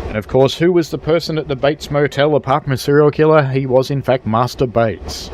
And of course, who was the person at the Bates Motel apart from a serial killer? He was in fact Master Bates.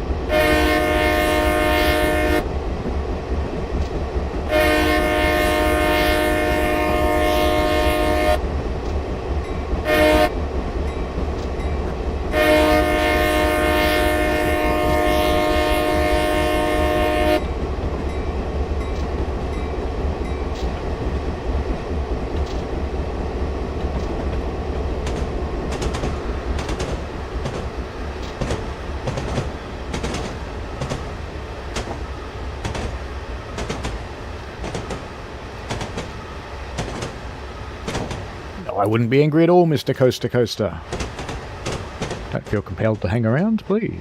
I wouldn't be angry at all, Mr. Coaster Coaster. Don't feel compelled to hang around, please.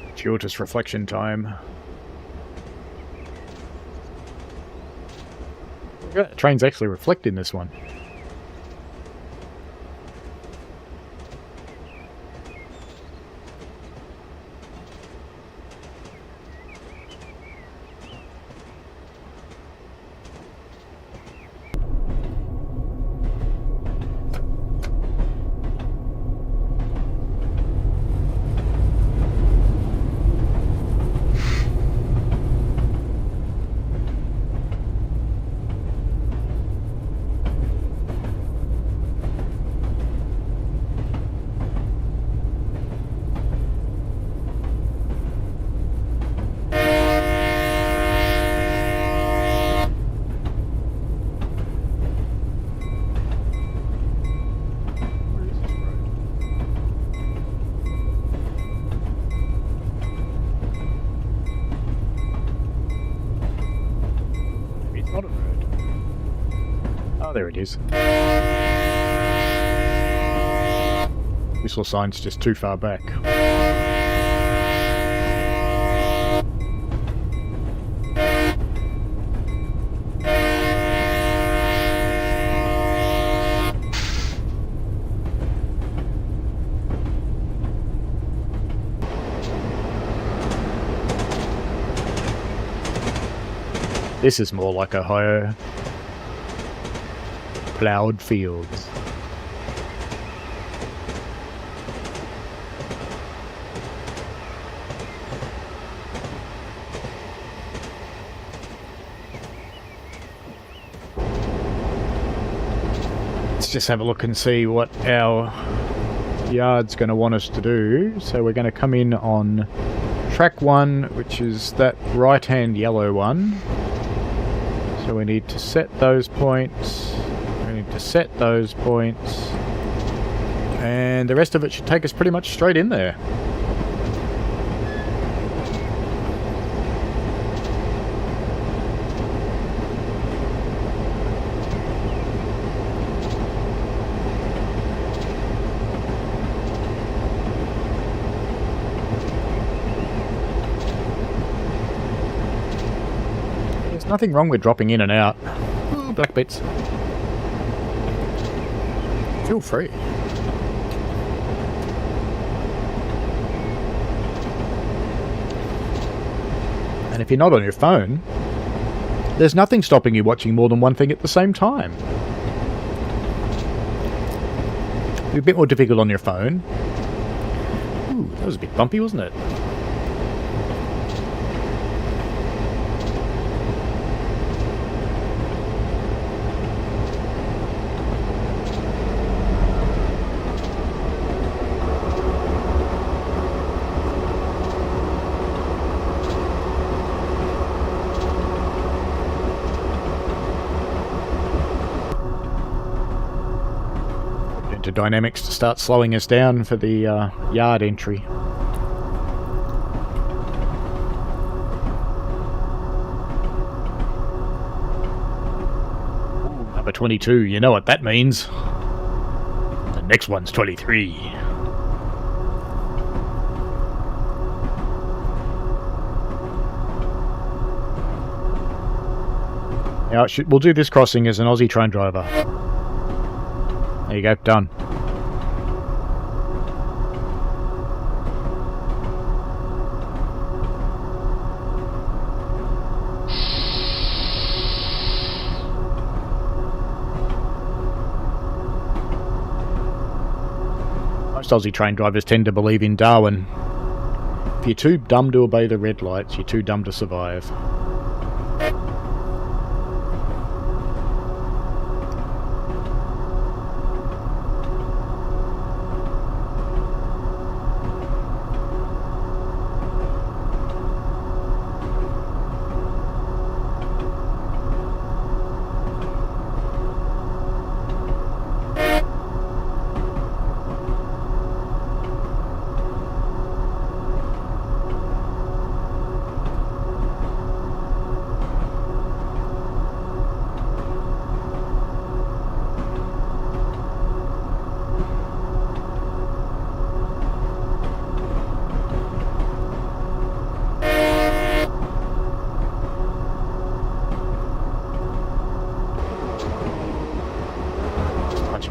Fortuitous reflection time. The train's actually reflecting this one. Oh, there it is. Whistle sign's just too far back. This is more like Ohio. Ploughed fields. Let's just have a look and see what our yard's going to want us to do. So we're going to come in on track 1, which is that right-hand yellow one. So we need to set those points. We need to set those points. And the rest of it should take us pretty much straight in there. Nothing wrong with dropping in and out. Ooh, black bits. Feel free. And if you're not on your phone, there's nothing stopping you watching more than one thing at the same time. It'd be a bit more difficult on your phone. Ooh, that was a bit bumpy, wasn't it? motor dynamics to start slowing us down for the yard entry. Number 22, you know what that means. The next one's 23. Now, we'll do this crossing as an Aussie train driver. There you go, done. Most Aussie train drivers tend to believe in Darwin. If you're too dumb to obey the red lights, you're too dumb to survive.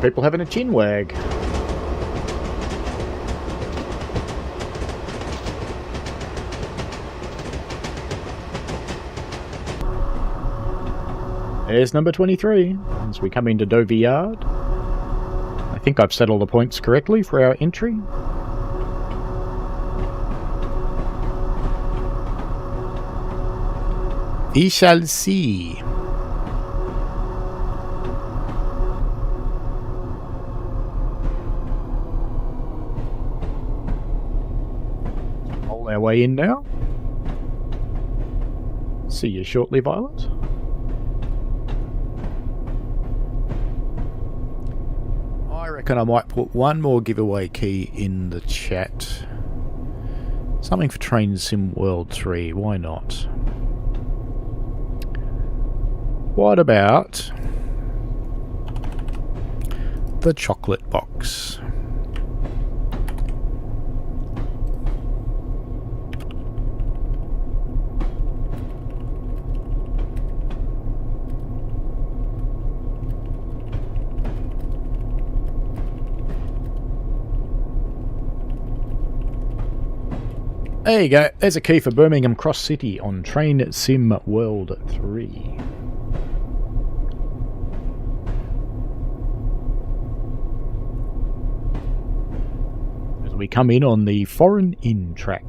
People having a chin wag. There's number 23 as we come into Dover Yard. I think I've set all the points correctly for our entry. We shall see. Our way in now. See you shortly, Violet. I reckon I might put one more giveaway key in the chat. Something for Train Sim World 3, why not? What about the chocolate box? There you go, there's a key for Birmingham Cross City on Train Sim World 3. As we come in on the foreign in track.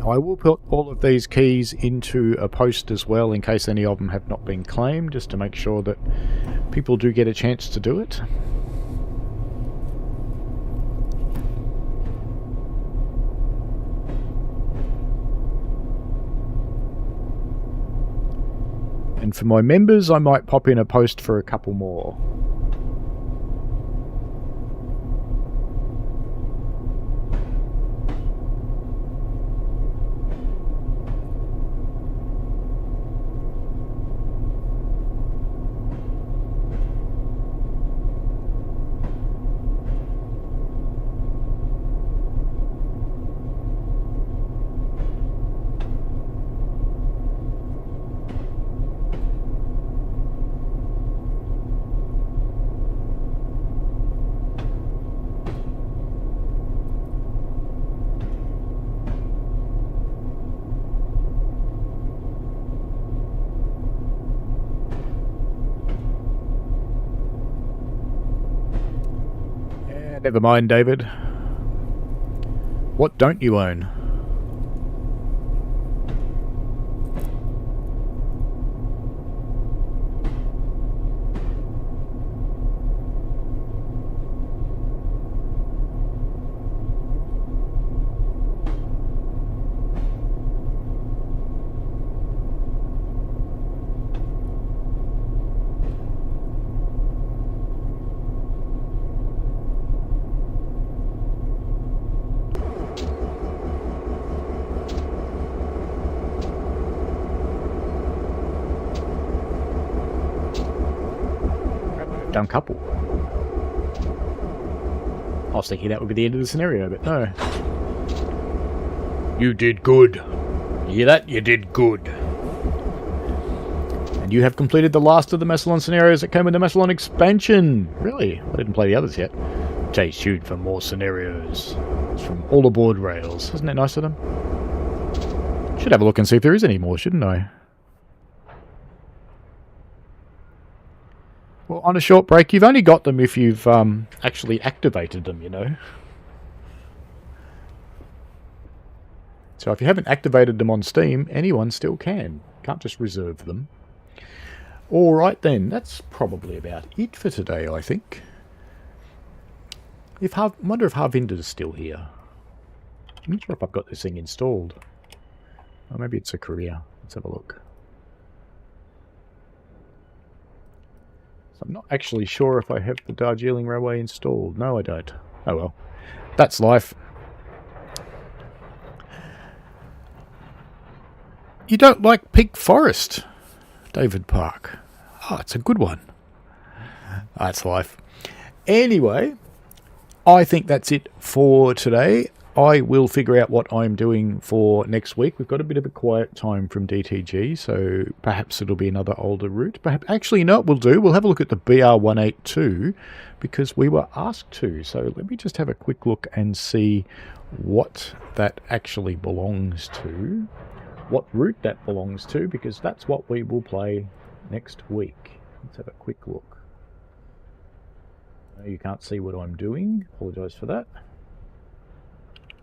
I will put all of these keys into a post as well in case any of them have not been claimed, just to make sure that people do get a chance to do it. And for my members, I might pop in a post for a couple more. Never mind, David. What don't you own? down couple. I was thinking that would be the end of the scenario, but no. You did good. You hear that? You did good. And you have completed the last of the Massillon scenarios that came with the Massillon expansion. Really? I didn't play the others yet. Stay tuned for more scenarios. It's from All Aboard Rails. Isn't that nice of them? Should have a look and see if there is any more, shouldn't I? Well, on a short break, you've only got them if you've actually activated them, you know. So if you haven't activated them on Steam, anyone still can. Can't just reserve them. Alright then, that's probably about it for today, I think. I wonder if Harvinder's still here. I'm not sure if I've got this thing installed. Or maybe it's a career. Let's have a look. So I'm not actually sure if I have the Darjeeling Railway installed. No, I don't. Oh well. That's life. You don't like Peak Forest, David Park. Oh, it's a good one. That's life. Anyway, I think that's it for today. I will figure out what I'm doing for next week. We've got a bit of a quiet time from DTG, so perhaps it'll be another older route. Perhaps, actually, no, we'll do. We'll have a look at the BR182 because we were asked to. So let me just have a quick look and see what that actually belongs to. What route that belongs to, because that's what we will play next week. Let's have a quick look. You can't see what I'm doing. Apologise for that.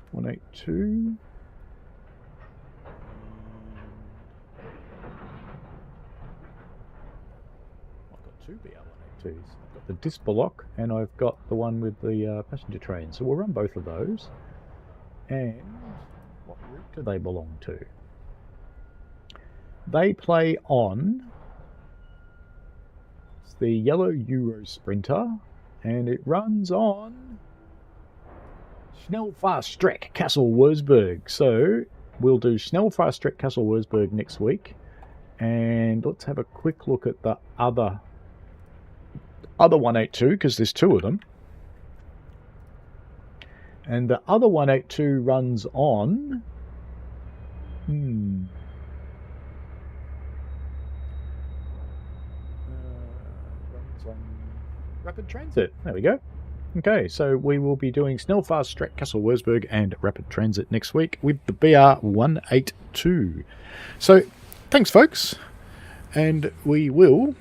182. I've got two BR182s. I've got the Disbalock and I've got the one with the passenger train. So we'll run both of those. And what route do they belong to? They play on the yellow Euro Sprinter, and it runs on Schnellfahrstrecke Kassel Wurzburg. So we'll do Schnellfahrstrecke Kassel Wurzburg next week, and let's have a quick look at the other 182 because there's two of them. And the other 182 runs on Rapid Transit. There we go. Okay, so we will be doing Schnellfahrstrecke Kassel Wurzburg and Rapid Transit next week with the BR182. So, thanks folks, and we will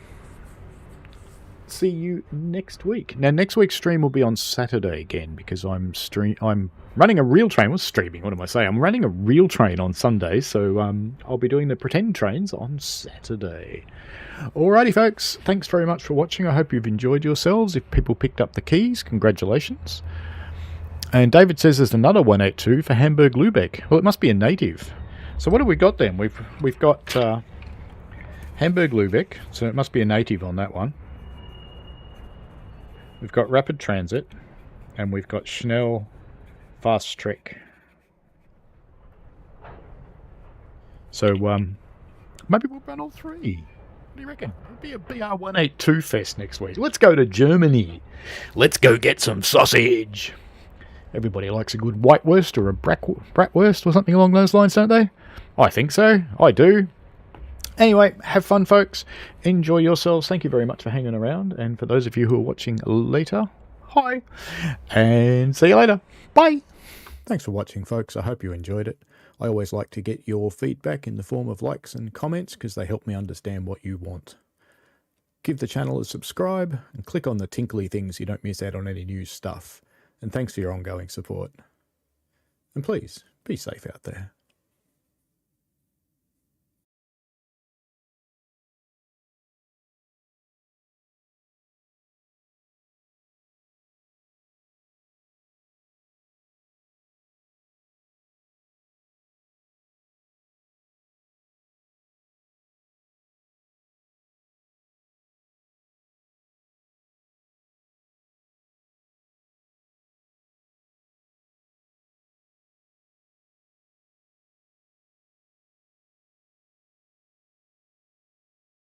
see you next week. Now, next week's stream will be on Saturday again because I'm running a real train. What's streaming? What am I saying? I'm running a real train on Sunday, so I'll be doing the pretend trains on Saturday. Alrighty folks, thanks very much for watching. I hope you've enjoyed yourselves. If people picked up the keys, congratulations. And David says there's another 182 for Hamburg-Lübeck. Well, it must be a native. So what have we got then? We've got Hamburg-Lübeck, so it must be a native on that one. We've got Rapid Transit, and we've got Schnellfahrstrecke. So maybe we'll run all three. What do you reckon? It'll be a BR182 fest next week. Let's go to Germany. Let's go get some sausage. Everybody likes a good whitewurst or a bratwurst or something along those lines, don't they? I think so. I do. Anyway, have fun, folks. Enjoy yourselves. Thank you very much for hanging around. And for those of you who are watching later, hi. And see you later. Bye. Thanks for watching, folks. I hope you enjoyed it. I always like to get your feedback in the form of likes and comments because they help me understand what you want. Give the channel a subscribe and click on the tinkly things so you don't miss out on any new stuff. And thanks for your ongoing support. And please, be safe out there.